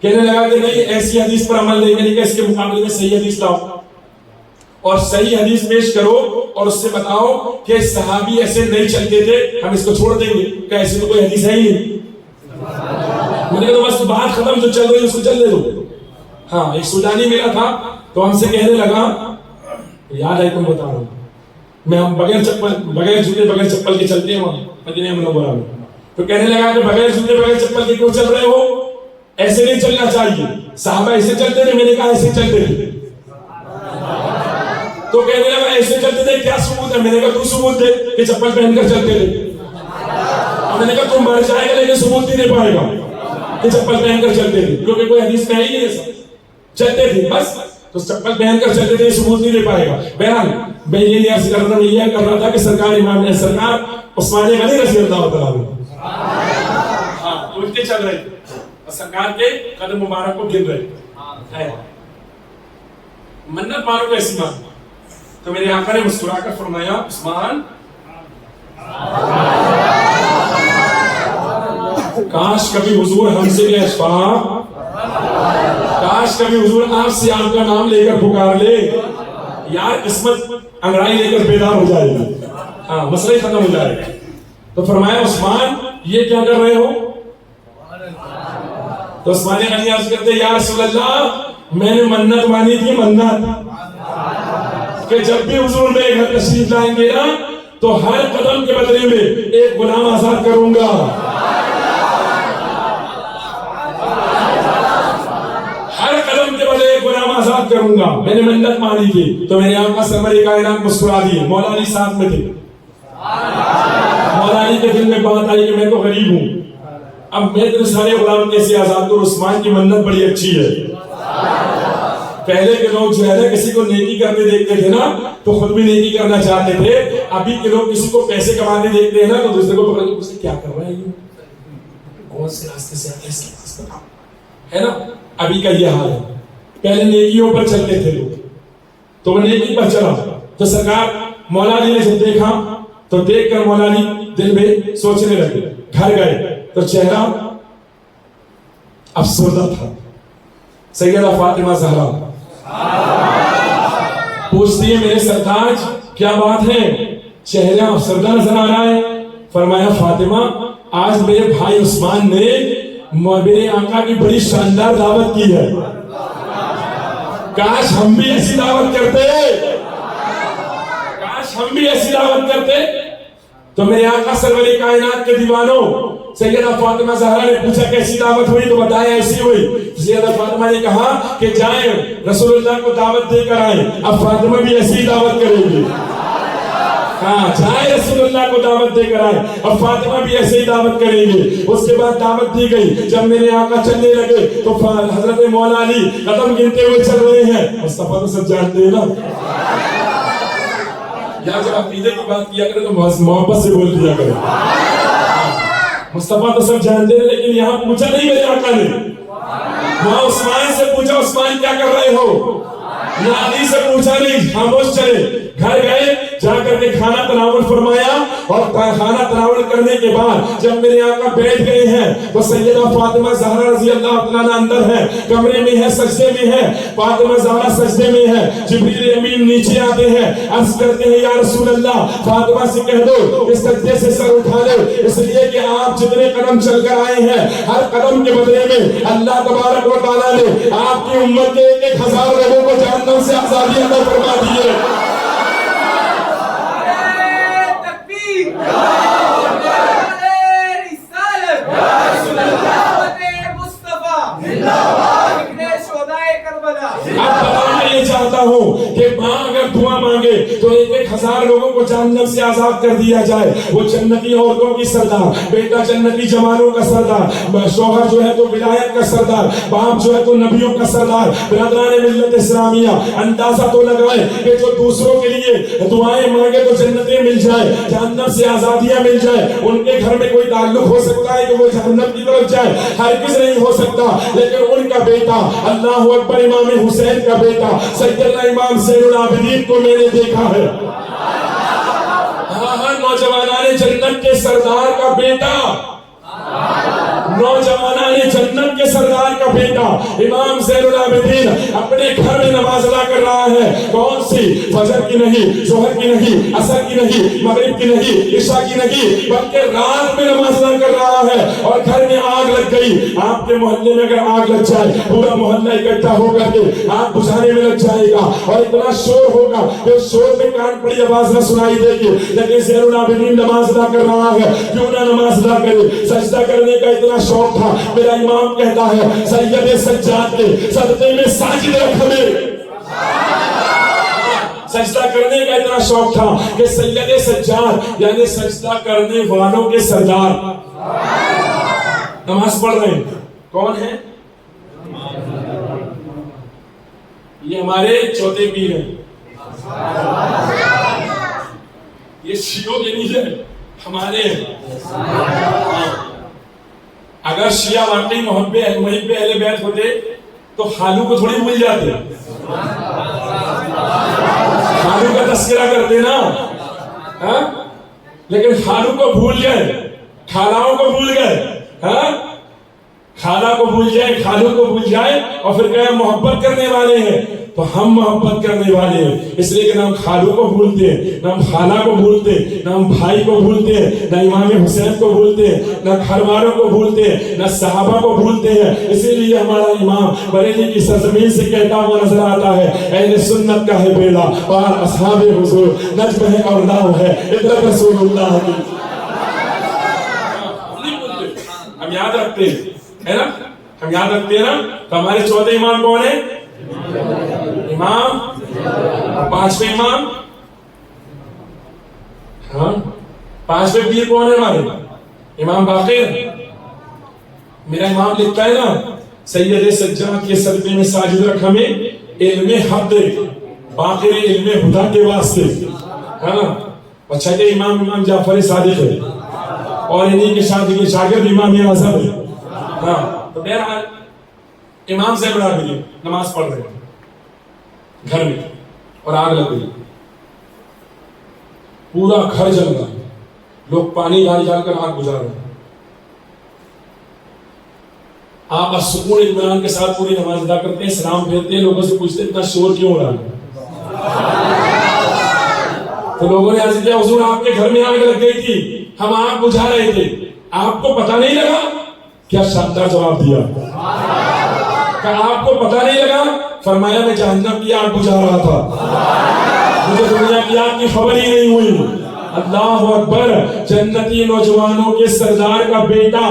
کہنے لگا کہ نہیں ایسی حدیث پر عمل نہیں. میں نے کہا اس کے مقابلے میں صحیح حدیث لاؤ اور صحیح حدیث پیش کرو اور اس سے بتاؤ کہ صحابی ایسے نہیں چلتے تھے, ہم اس کو چھوڑ دیں گے. کہ ایسی تو کوئی حدیث ہے ہی نہیں. میں نے کہا تو بس بات ختم, جو چل رہی ہے اس کو چلنے دو. ہاں ایک سودانی ملا تھا تو ہم سے کہنے لگا, یاد ہے تم بتا رہا ہوں, میں ہم بغیر چپل بغیر جوتے بغیر چپل کے چلتے ہیں وہاں مدینہ منورہ میں. تو کہنے لگا کہ بغیر جوتے بغیر چپل کے کیوں چل رہے ہو, ایسے نہیں چلنا چاہیے. صحابہ ایسے چلتے تھے. میں نے کہا ایسے چلتے تھے. تو کہنے لگا ایسے چلتے تھے, کیا ثبوت ہے؟ میں نے کہا تو ثبوت دے کہ چپل پہن کر چلتے تھے. میں نے کہا تم مر جائے گا لیکن ثبوت نہیں دے پائے گا کہ چپل پہن کر چلتے تھے, کیونکہ کوئی حدیث میں ہی نہیں ایسا. چلتے تھے بس, تو چپل پہن کر چلتے تھے, ثبوت نہیں دے پائے گا. بہرحال میں یہ عرض کر رہا تھا کہ سرکار امام نے سرکار عثمان غنی رضی اللہ تعالیٰ عنہ ہاں الٹے چل رہے تھے اور سرکار کے قدم مبارک کو گر رہے تھے. منت مانو کیسی مانو؟ تو میرے آقا نے مسکرا کر فرمایا عثمان کاش کبھی حضور ہم سے بھی اشفاق, کاش کبھی حضور آپ سے آپ کا نام لے کر پکار لے, یار قسمت انگڑائی لے کر بیدار ہو جائے گی. ہاں مسئلہ ختم ہو جائے گا. تو فرمایا عثمان یہ کیا کر رہے ہو؟ تو عثمان غنی عرض کرتے یا رسول اللہ میں نے منت مانی تھی, منت کہ جب بھی حضور میرے گھر تشریف لائیں گے نا تو ہر قدم کے بدلے میں ایک غلام آزاد کروں گا. ہر قدم کے بدلے ایک غلام آزاد کروں گا. میں نے منت مانی تھی. تو میرے آقا سرور کائنات مسکرا دیے. مولا علی ساتھ میں تھے. مولا علی کے دل میں بات آئی کہ میں تو غریب ہوں, اب میں اتنے سارے غلام کیسے آزاد کروں؟ عثمان کی منت بڑی اچھی ہے. پہلے کے لوگ جو ہے نا کسی کو نیکی کرنے دیکھتے تھے نا تو خود بھی نیکی کرنا چاہتے تھے. ابھی کے لوگ کسی کو پیسے کمانے دیکھتے ہیں نا تو دوسرے کو پکڑ کے کیا کر رہا ہے یہ, کون سے راستے سے آتے ہے نا. ابھی کا یہ حال ہے. پہلے نیکیوں پر چلتے تھے لوگ, تو وہ نیکی پر چلا. تو سرکار مولا علی نے جب دیکھا تو دیکھ کر مولا علی دل میں سوچنے لگے. گھر گئے تو چہرہ افسردہ تھا. سیدہ فاطمہ زہرا پوچھتی ہے میرے سرتاج کیا بات ہے, چہرہ افسردہ نظر آ رہا ہے. فرمایا فاطمہ آج میرے بھائی عثمان نے میرے آقا کی بڑی شاندار دعوت کی ہے, کاش ہم بھی ایسی دعوت کرتے, کاش ہم بھی ایسی دعوت کرتے. تو میرے آقا سرور کائنات کے دیوانوں سیدہ فاطمہ زہرا نے پوچھا کیسی دعوت ہوئی؟ تو بتایا ایسی ہوئی. سیدہ فاطمہ نے کہا کہ جائیں رسول اللہ کو دعوت دے کر آئیں. اب فاطمہ بھی ایسی دعوت کرے گی. ہاں جائیں رسول اللہ کو دعوت دے کر آئیں. اب فاطمہ بھی ایسے ہی دعوت کریں گے. اس کے بعد دعوت دی گئی. جب میرے آقا چلنے لگے تو حضرت مولا علی قدم گنتے ہوئے چل رہے ہیں. مصطفیٰ تو سب جانتے ہیں نا, یا جب عقیدے کی بات کیا کرے تو محبت سے بول دیا کرے. مصطفیٰ تو سب جانتے ہیں لیکن یہاں پوچھا نہیں میرے آقا نے. وہاں عثمان سے پوچھا عثمان کیا کر رہے ہو, نہ علی سے پوچھا نہیں. خاموش چلے. گھر گئے, جا کر کے کھانا تناول فرمایا اور کھانا تناول کرنے کے بعد جب میرے آقا بیٹھ گئے ہیں تو سیدہ فاطمہ زہرا رضی اللہ تعالیٰ اندر ہے, کمرے میں ہے, سجدے میں ہے. فاطمہ زہرا سجدے میں ہے. جبریل امین نیچے آتے ہیں, عرض کرتے ہیں یا رسول اللہ فاطمہ سے کہہ دو کہ سجدے سے سر اٹھا لے, اس لیے کہ آپ جتنے قدم چل کر آئے ہیں ہر قدم کے بدلے میں اللہ تبارک و تعالیٰ نے آپ کی امت کے 1000 لوگوں کو جہنم سے آزادی عطا فرما دی ہے. اب بتانا یہ چاہتا ہوں کہ ماں اگر دعا مانگے گے تو 1,000 لوگوں کو جہنم سے آزاد کر دیا جائے. وہ جنتی عورتوں کی سردار, بیٹا جنتی جوانوں کا سردار, شوہر جو ہے تو ولایت کا سردار, باپ جو ہے تو نبیوں کا سردار. برادران ملت اسلامیہ, اندازہ تو لگائے کہ جو دوسروں کے لیے دعائیں مانگے تو جنتیں مل جائے, جہنم سے آزادیاں مل جائے. ان کے گھر میں کوئی تعلق ہو سکتا ہے کہ وہ جہنم کی طرف جائے؟ ہرگز نہیں ہو سکتا. لیکن ان کا بیٹا, اللہ اکبر, امام حسین کا بیٹا سیدنا امام زین العابدین کو میں نے دیکھا ہے. ہاں, نوجوانان جنت کے سردار کا بیٹا, نوجوانان جنت کے سردار کا بیٹا امام زین العابدین اپنے گھر میں نماز ادا کر رہا ہے. کون سی؟ فجر کی نہیں, ظہر کی نہیں, عصر کی نہیں, مغرب کی نہیں, عشاء کی نہیں, بلکہ رات میں نماز ادا کر رہا ہے. اور گھر میں آگ لگ گئی. آپ کے محلے میں اگر آگ لگ جائے, پورا محلہ اکٹھا ہو کر کے آگ بجھانے میں لگ جائے گا اور اتنا شور ہوگا کہ اس شور میں کان پڑی آواز نہ سنائی دے گی. لیکن زین العابدین نماز ادا کر رہا ہے. کیوں نہ نماز ادا کرے؟ سجدہ کرنے کا اتنا شوق تھا. میرا امام کہتا ہے سید سجاد کے صدقے میں ساجد رکھ ہمیں. سجدہ کرنے کا اتنا شوق تھا کہ سید سجاد یعنی سجدہ کرنے والوں کے سردار نماز پڑھ رہے ہیں. کون ہے یہ؟ ہمارے چوتھے پیر ہیں. یہ شیعوں کے نہیں ہے, ہمارے ہیں. اگر شیعہ واقعی محب اہل بیت ہوتے تو خالو کو تھوڑی بھول جاتے, خالو کا تذکرہ کرتے نا. لیکن خالو کو بھول گئے, خالاؤں کو بھول گئے. خالہ کو بھول جائے, خالو کو بھول جائے اور پھر کہے محبت کرنے والے ہیں. تو ہم محبت کرنے والے ہیں, اس لیے کہ نہ ہم خالو کو بھولتے ہیں, نہ ہم خالہ کو بھولتے ہیں, نہ ہم بھائی کو بھولتے ہیں, نہ امام حسین کو بھولتے ہیں, نہ گھر والوں کو بھولتے ہیں, نہ صحابہ کو بھولتے ہیں. اسی لیے ہمارا امام بریلی کی سرزمین سے کہتا ہوا نظر آتا ہے, اہل سنت کا ہے بیڑا پار اصحاب حضور, نجم ہے اور ناؤ ہے ادھر رسول اللہ کی. ہم یاد رکھتے ہیں نا, ہم یاد رکھتے ہیں نا. تو ہمارے چوتھے امام کون ہیں؟ امام. پانچویں امام, ہاں پانچویں پیر کون ہے ہمارے؟ امام باقر. میرا امام لکھتا ہے نا سید سجاد کے صدقے میں ساجد رکھ ہمیں, علم حق دے, باقر علم خدا کے واسطے. اور چھٹے امام جعفر صادق ہے اور انہی کے شاگرد امام اعظم ہے. تو بہرحال امام زین العابدین نماز پڑھ رہے ہیں گھر میں اور آگ لگ گئی, پورا گھر جل گیا, لوگ پانی ڈال کر آگ بجھا رہے ہیں. آپ سکون اطمینان کے ساتھ پوری نماز ادا کرتے ہیں, سلام پھیرتے ہیں, لوگوں سے پوچھتے ہیں اتنا شور کیوں ہو رہا ہے؟ تو لوگوں نے عرض کیا حضور آپ کے گھر میں آگ لگ گئی تھی, ہم آگ بجھا رہے تھے, آپ کو پتہ نہیں لگا؟ کیا شاندار جواب دیا, کہ آپ کو پتہ نہیں لگا؟ فرمایا میں جہنم کی آگ بجھا رہا تھا, مجھے دنیا کی آگ کی خبر ہی نہیں ہوئی. اللہ اکبر, جنتی نوجوانوں کے سردار کا بیٹا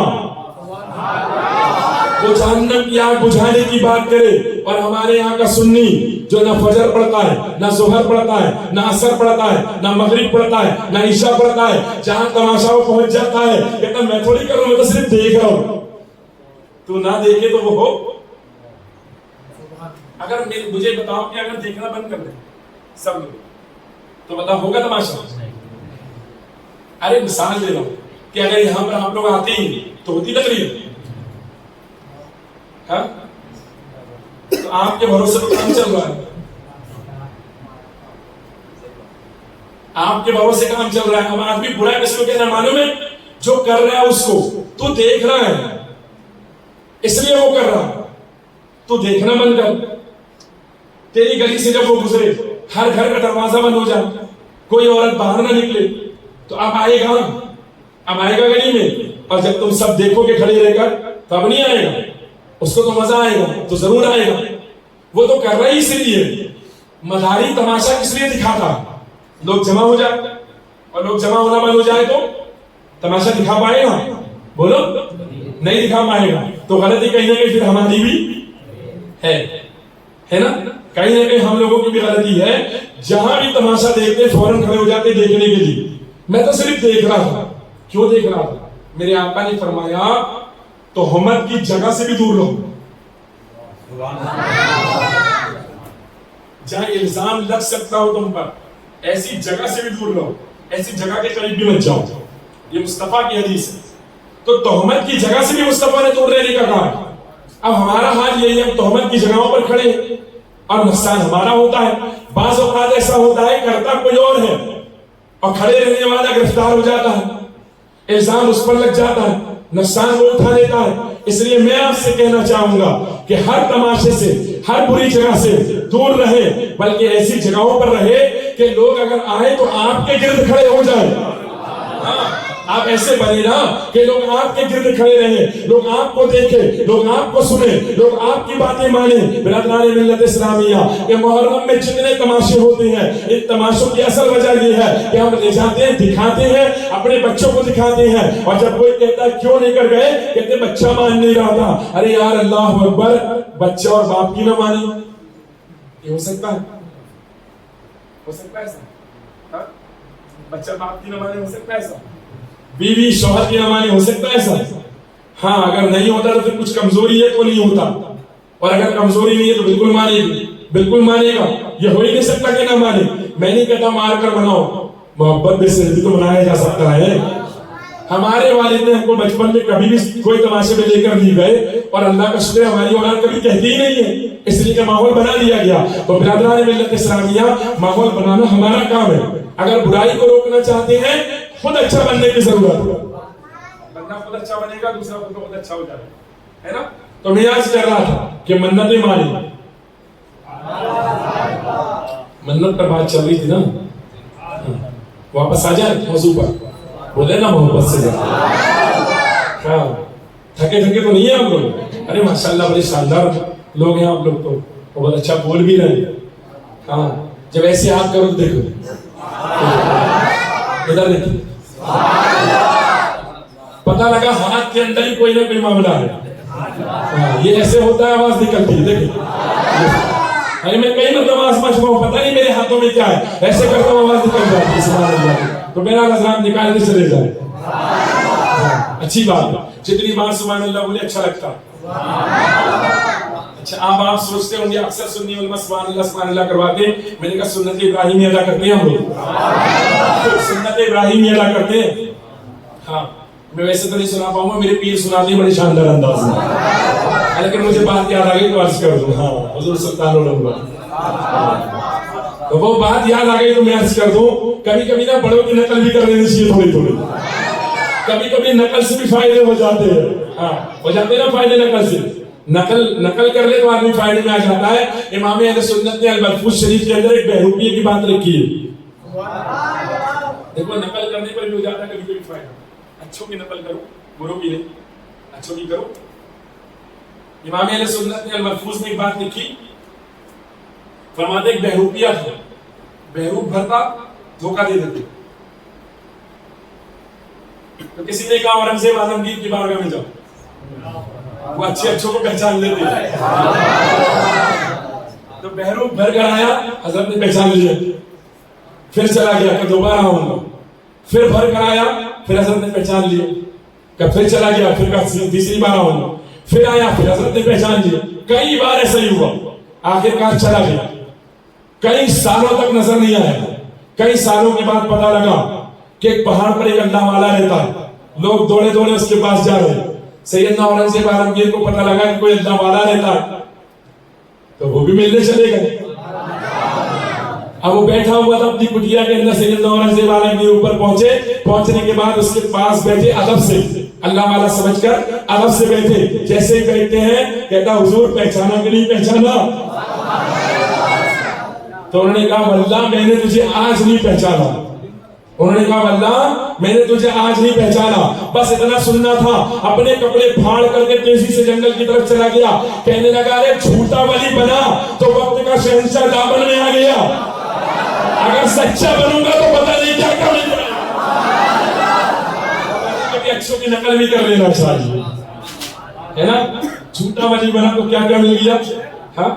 وہ جہنم کی آگ بجھانے کی بات کرے, اور ہمارے یہاں کا سنی جو نہ فجر پڑھتا ہے, نہ ظہر پڑھتا ہے, نہ عصر پڑھتا ہے, نہ مغرب پڑھتا ہے, نہ عشاء پڑھتا ہے, جہاں تماشا وہ پہنچ جاتا ہے کہتا میں تھوڑی کروں, میں تو صرف دیکھ رہا ہوں. تو نہ دیکھے تو وہ ہو. اگر مجھے بتاؤ کہ اگر دیکھنا بند کر دیں سب لوگ تو بتا ہوگا تماشا؟ ارے مثال دے رہا ہوں کہ اگر یہاں پر ہم لوگ آتے ہی تو ہوتی تقریر, ہاں تو آپ کے بھروسے پر کام چل رہا ہے, آپ کے بھروسے کام چل رہا ہے. ہم آدمی برا کس کو کہنا معلوم ہے؟ جو کر رہا ہے اس کو تو دیکھ رہا ہے, اس لیے وہ کر رہا ہے. تو دیکھنا بند کر. تیری گلی سے جب وہ گزرے ہر گھر کا دروازہ بند ہو جائے, کوئی عورت باہر نہ نکلے, تو اب آئے گا, اب آئے گا گلی میں, اور جب تم سب دیکھو گے کھڑے رہ کر تو اب نہیں آئے گا. اس کو تو مزہ آئے گا, تو ضرور آئے گا. وہ تو کر رہا ہی اسی لیے. مداری تماشا کس لیے دکھاتا؟ لوگ جمع ہو جائے, اور لوگ جمع ہونا بند ہو جائے تو تماشا دکھا پائے گا؟ بولو نہیں دکھا پائے گا. تو غلطی کہیں نہ کہیں پھر ہماری بھی ہے ہے نا کہیں ہم لوگوں کی بھی غلطی ہے, جہاں بھی تماشا دیکھتے فوراً کھڑے ہو جاتے دیکھنے کے لیے. میں تو صرف دیکھ رہا تھا. کیوں دیکھ رہا تھا؟ میرے آقا نے فرمایا تہمت کی جگہ سے بھی دور رہو. جہاں الزام لگ سکتا ہو تم پر ایسی جگہ سے بھی دور رہو, ایسی جگہ کے قریب بھی مت جاؤ. یہ مصطفیٰ کی حدیث ہے. تو تہمت کی جگہ سے بھی مصطفیٰ نے دور رہنے کا کہا. اب ہمارا حال یہی ہے, ہم تہمت کی جگہوں پر کھڑے ہیں اور نقصان ہمارا ہوتا ہے. بعض اوقات ایسا ہوتا ہے کرتا کوئی اور ہے اور کھڑے رہنے والا گرفتار ہو جاتا ہے, الزام اس پر لگ جاتا ہے, نقصان وہ اٹھا لیتا ہے. اس لیے میں آپ سے کہنا چاہوں گا کہ ہر تماشے سے, ہر بری جگہ سے دور رہے, بلکہ ایسی جگہوں پر رہے کہ لوگ اگر آئے تو آپ کے گرد کھڑے ہو جائیں. آپ ایسے بنے نا کہ لوگ آپ کے گرد کھڑے رہیں, لوگ آپ کو دیکھیں, لوگ آپ کو سنیں, لوگ آپ کی باتیں مانیں. برادران ملت اسلامیہ کہ محرم میں جتنے تماشے ہوتے ہیں, ان تماشوں کی اصل وجہ یہ ہے کہ ہم لے جاتے ہیں, دکھاتے ہیں, اپنے بچوں کو دکھاتے ہیں, اور جب کوئی کہتا ہے کیوں لے کر گئے, کہتے بچہ مان نہیں رہا تھا. ارے یار اللہ اکبر, بچہ اور باپ کی نہ مانی, یہ ہو سکتا ہے؟ ہو سکتا ہے ایسا؟ بچہ باپ کی نہ مانے, ہو سکتا ہے ایسا؟ بیوی شوہر کی نہ مانے, ہو سکتا ہے ایسا؟ ہاں اگر نہیں ہوتا تو پھر کچھ کمزوری ہے تو نہیں ہوتا, اور اگر کمزوری نہیں ہے تو بالکل مانے گی, بالکل مانے گا. یہ ہو ہی نہیں سکتا کہ نہ مانے. میں نہیں کہتا مار کر مناؤ, محبت بھی سے بھی تو منایا جا سکتا ہے. ہمارے والد نے ہم کو بچپن میں کبھی بھی کوئی تماشے میں لے کر نہیں گئے, اور اللہ کا شکر ہماری اولاد کبھی کہتی ہی نہیں ہے, اس لیے کہ ماحول بنا دیا گیا. تو برادران ملت اسلامیہ ماحول بنانا ہمارا کام ہے. اگر برائی کو روکنا چاہتے ہیں, خود اچھا بننے کی ضرورت ہے. بندہ خود اچھا بنے گا, دوسرا خود اچھا ہو جائے گا, ہے نا. تو میں آج کہہ رہا تھا کہ منتیں مانی, منت پر بات چل رہی تھی نا, واپس آ جائے موضوع پر, بولے نا محبت سے. ہاں تھکے تھکے تو نہیں ہیں آپ لوگ؟ ارے ماشاءاللہ بڑے شاندار لوگ ہیں آپ لوگ, تو بہت اچھا بول بھی رہے ہیں. ہاں جب ایسے ہاتھ کرو دیکھو, ادھر دیکھیں, پتہ لگا ہاتھ کے اندر ہی کوئی نہ کوئی معاملہ ہے. یہ ایسے ہوتا ہے, آواز نکلتی ہے. دیکھیں میں کئی مرتبہ آسمان چھپا ہوں, پتہ نہیں میرے ہاتھوں میں کیا ہے, ایسے کرتا ہوں آواز نکل جاتی ہے. سبحان اللہ. تو میرا نظران نکال کے چلے جائے, اچھی بات ہے. جتنی بار سبحان اللہ بولے اچھا لگتا. اچھا آپ سوچتے ہوں گے اکثر سنی علماء سبحان اللہ کرواتے ہیں. میں نے کہا سنت ابراہیمی ادا کرتے ہیں ہم لوگ, سنت ابراہیمی ادا کرتے ہیں. ہاں میں ویسے تو نہیں سنا پاؤں گا, میرے پیر سناتے ہیں بڑے شاندار انداز میں, لیکن مجھے بات یاد آ گئی تو عرض کر دوں. ہاں حضور سلطان العلماء, تو وہ بات یاد آ گئی تو میں عرض کر دوں. کبھی کبھی نا بڑوں کی نقل بھی کر لینی چاہیے تھوڑی تھوڑی. کبھی کبھی نقل سے بھی فائدے ہو جاتے ہیں. ہاں ہو جاتے ہیں نا فائدے نقل سے. نقل کر لے تو آدمی فائدے میں آ جاتا ہے. امام اہل سنت نے الملفوظ شریف کے اندر ایک بہروپیے کی بات رکھی ہے. دیکھو نقل کرنے پر بھی ہو جاتا ہے کبھی کبھی فائدہ. اچھوں کی نقل کرو, بروں کی نہیں, اچھوں کی کرو. امام اہل سنت نے الملفوظ میں ایک بات لکھی, فرماتے ایک بہروپیہ تھا, بہروپ بھرتا دھوکہ دے دیتے. تو کسی نے کہا اورنگزیب عالمگیر کی بارگاہ میں جاؤ, وہ اچھوں کو پہچان لیتے ہیں. تو بہروپ بھر کر آیا, حضرت نے پہچان لیا, پھر چلا گیا کہ دوبارہ آؤں گا. پھر بھر کر آیا, پھر حضرت نے پہچان لیا, کہ پھر چلا گیا, پھر تیسری بار آؤں گا. پھر آیا, پھر حضرت نے پہچان لیا. کئی بار ایسا ہی ہوا, آخر کار چلا گیا. کئی سالوں تک نظر نہیں آیا. کئی سالوں کے بعد پتا لگا کہ ایک پہاڑ پر ایک اللہ والا رہتا ہے. لوگ دوڑے دوڑے اس کے پاس جا رہے ہیں. سیدنا اورنگزیب عالمگیر کو پتا لگا کہ کوئی اللہ والا رہتا ہے, تو وہ بھی ملنے چلے گئے. اب وہ بیٹھا ہوا تھا اپنی کٹیا کے اندر. سیدنا اورنگزیب عالمگیر اوپر پہنچے, پہنچنے کے بعد اس کے پاس بیٹھے, ادب سے اللہ والا سمجھ کر ادب سے بیٹھے. جیسے ہی بیٹھتے ہیں کہتا حضور پہچانا کہ نہیں پہچانا؟ تو انہوں نے کہا واللہ میں نے تجھے آج نہیں پہچانا. انہوں نے کہا واللہ میں نے تجھے آج نہیں پہچانا, بس اتنا سننا تھا. اپنے کپڑے پھاڑ کر کے تیزی سے جنگل کی طرف چلا گیا. کہنے لگا ارے جھوٹا ولی بنا تو وقت کا شہنشاہ دامن میں آ گیا. اگر سچا بنوں گا تو پتہ نہیں کیا کر لے گا. کبھی اچھوں کی نقل بھی کر لینا چاہیے, ہے نا. جھوٹا ولی بنا تو کیا کیا مل گیا. ہاں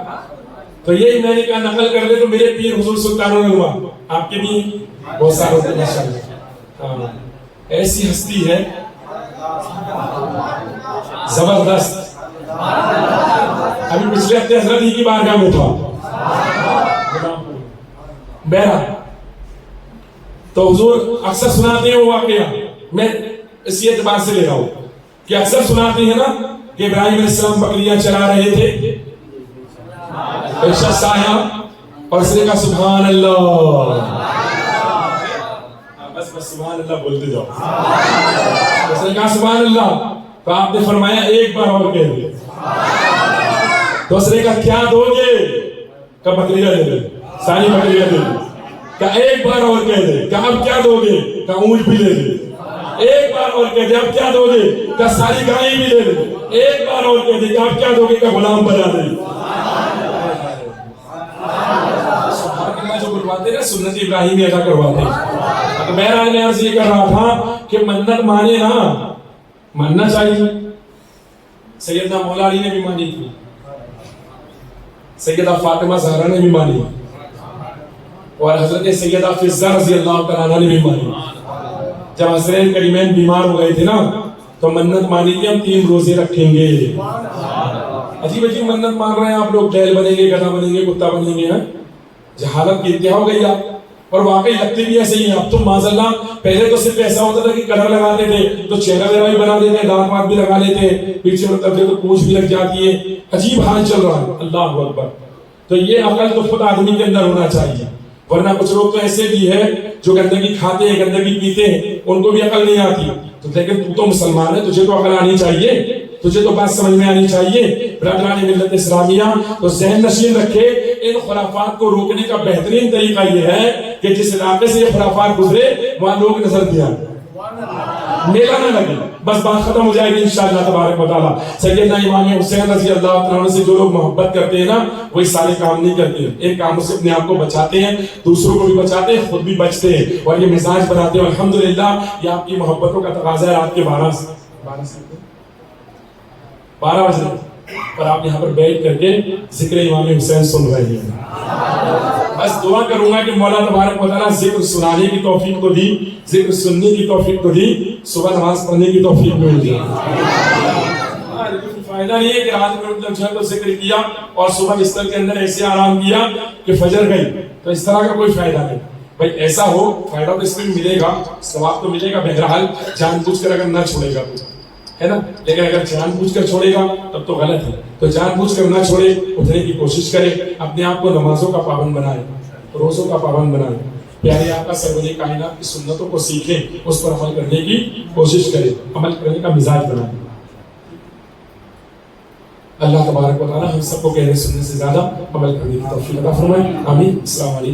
تو یہی میں نے کہا نقل کر لے تو میرے پیر حضور سلطان العلماء، آپ کے بھی بہت سارے ہوتے ہیں ماشاءاللہ. ہاں ایسی ہستی ہے زبردست. ابھی پچھلے ہفتے حضرت ہی کی بارگاہ میں تھا بہرحال. تو حضور اکثر سناتے ہیں وہ واقعہ، میں اسی اعتبار سے لے رہا ہوں کہ اکثر سناتے ہیں نا کہ ابراہیم علیہ السلام بکریاں چلا رہے تھے، ایک شخص آیا اور اس نے کہا سبحان اللہ. بس سبحان اللہ بولتے جاؤ. اس نے کہا سبحان اللہ، تو آپ نے فرمایا ایک بار اور کہہ دے. تو اس نے کہا کیا دو گے؟ کہا بکریاں دے دے، ساری بکریاں دے دے. کہا ایک بار اور کہہ دے. کہا اب کیا دو گے؟ کہا اونٹ بھی لے دے. ایک بار اور کہہ دے. اب کیا دو گے؟ کہا ساری گائیں بھی لے دے. ایک بار اور کہہ دے. کہا اب کیا دو گے؟ کہا غلام بنا دے. جو بلواتے نا سنت ابراہیمی ادا کرواتے ہیں. تو بہرحال میں عرض یہ کر رہا تھا کہ منت مانے نا، ماننا چاہیے. سیدنا مولا علی نے بھی مانی تھی، سیدہ فاطمہ زہرا نے بھی مانی، اور حضرت سیدہ فضہ رضی اللہ تعالیٰ نے بھی مانی. جب حضرت کریمین بیمار ہو گئے تھے نا تو منت مانی تھی ہم 3 روزے رکھیں گے. عجیب عجیب منت مان رہے ہیں آپ لوگ، بیل بنیں گے، گدھا بنیں گے، کتا بنیں گے. جہالت کی انتہا ہو گئی آپ. اور واقعی لگتے بھی ایسے ہی ہیں. اب تو معاذ اللہ پہلے تو صرف ایسا ہوتا تھا کہ کلر لگاتے تھے تو چہرہ وغیرہ بھی بنا دیتے، دانت وانت بھی لگا لیتے، پیچھے مطلب تو پونچھ بھی لگ جاتی ہے. عجیب حال چل رہا ہے. اللہ اکبر. تو یہ عقل تو خود آدمی کے اندر ہونا چاہیے، ورنہ کچھ لوگ تو ایسے بھی ہے جو گندگی کھاتے ہیں، گندگی پیتے ہیں، ان کو بھی عقل نہیں آتی. تو لیکن تو مسلمان ہے، تجھے تو عقل آنی چاہیے، تجھے تو بات سمجھ میں آنی چاہیے. برادران ملت اسلامیہ تو ذہن نشین رکھے، ان خرافات کو روکنے کا بہترین طریقہ یہ ہے کہ جس علاقے سے یہ خرافات گزرے وہاں لوگ نظر دیا، میلہ نہ لگے، بس بات ختم ہو جائے گی انشاءاللہ تبارک و تعالیٰ. سیدنا امام حسین رضی اللہ تعالیٰ سے جو لوگ محبت کرتے ہیں نا وہی سارے کام نہیں کرتے. ایک کام سے اپنے آپ کو بچاتے ہیں، دوسروں کو بھی بچاتے ہیں، خود بھی بچتے ہیں، اور یہ مزاج بناتے ہیں. الحمدللہ یہ آپ کی محبتوں کا تقاضا ہے. رات کے 12 بجے اور آپ یہاں پر بیٹھ کر کے ذکر امام حسین سن رہے ہیں. بس دعا کروں گا کہ مولا تبارک و تعالیٰ ذکر سنانے کی توفیق تو دی، ذکر سننے کی توفیق تو دی، صبح نماز پڑھنے کی توفیق مل جائے. فائدہ نہیں ہے کہ رات میں مطلب جو ہے تو ذکر کیا اور صبح بستر کے اندر ایسے آرام کیا کہ فجر گئی، تو اس طرح کا کوئی فائدہ نہیں. بھائی ایسا ہو فائدہ تو اس میں ملے گا، ثواب تو ملے گا، بہرحال جان بوجھ کر اگر نہ چھوڑے گا تو ہے نا. لیکن اگر جان بوجھ کر چھوڑے گا تب تو غلط ہے. تو جان بوجھ کر نہ چھوڑے، اٹھنے کی کوشش کرے، اپنے آپ کو نمازوں کا پابند بنائے، روزوں کا پابند بنائے، پیارے آقا سرور کائنات کی سنتوں کو سیکھیں، اس پر عمل کرنے کی کوشش کرے، عمل کرنے کا مزاج بنائے. اللہ تبارک و تعالی ہم سب کو کہنے سننے سے زیادہ عمل کرنے کی توفیق عطا فرمائے. آمین. السلام علیکم.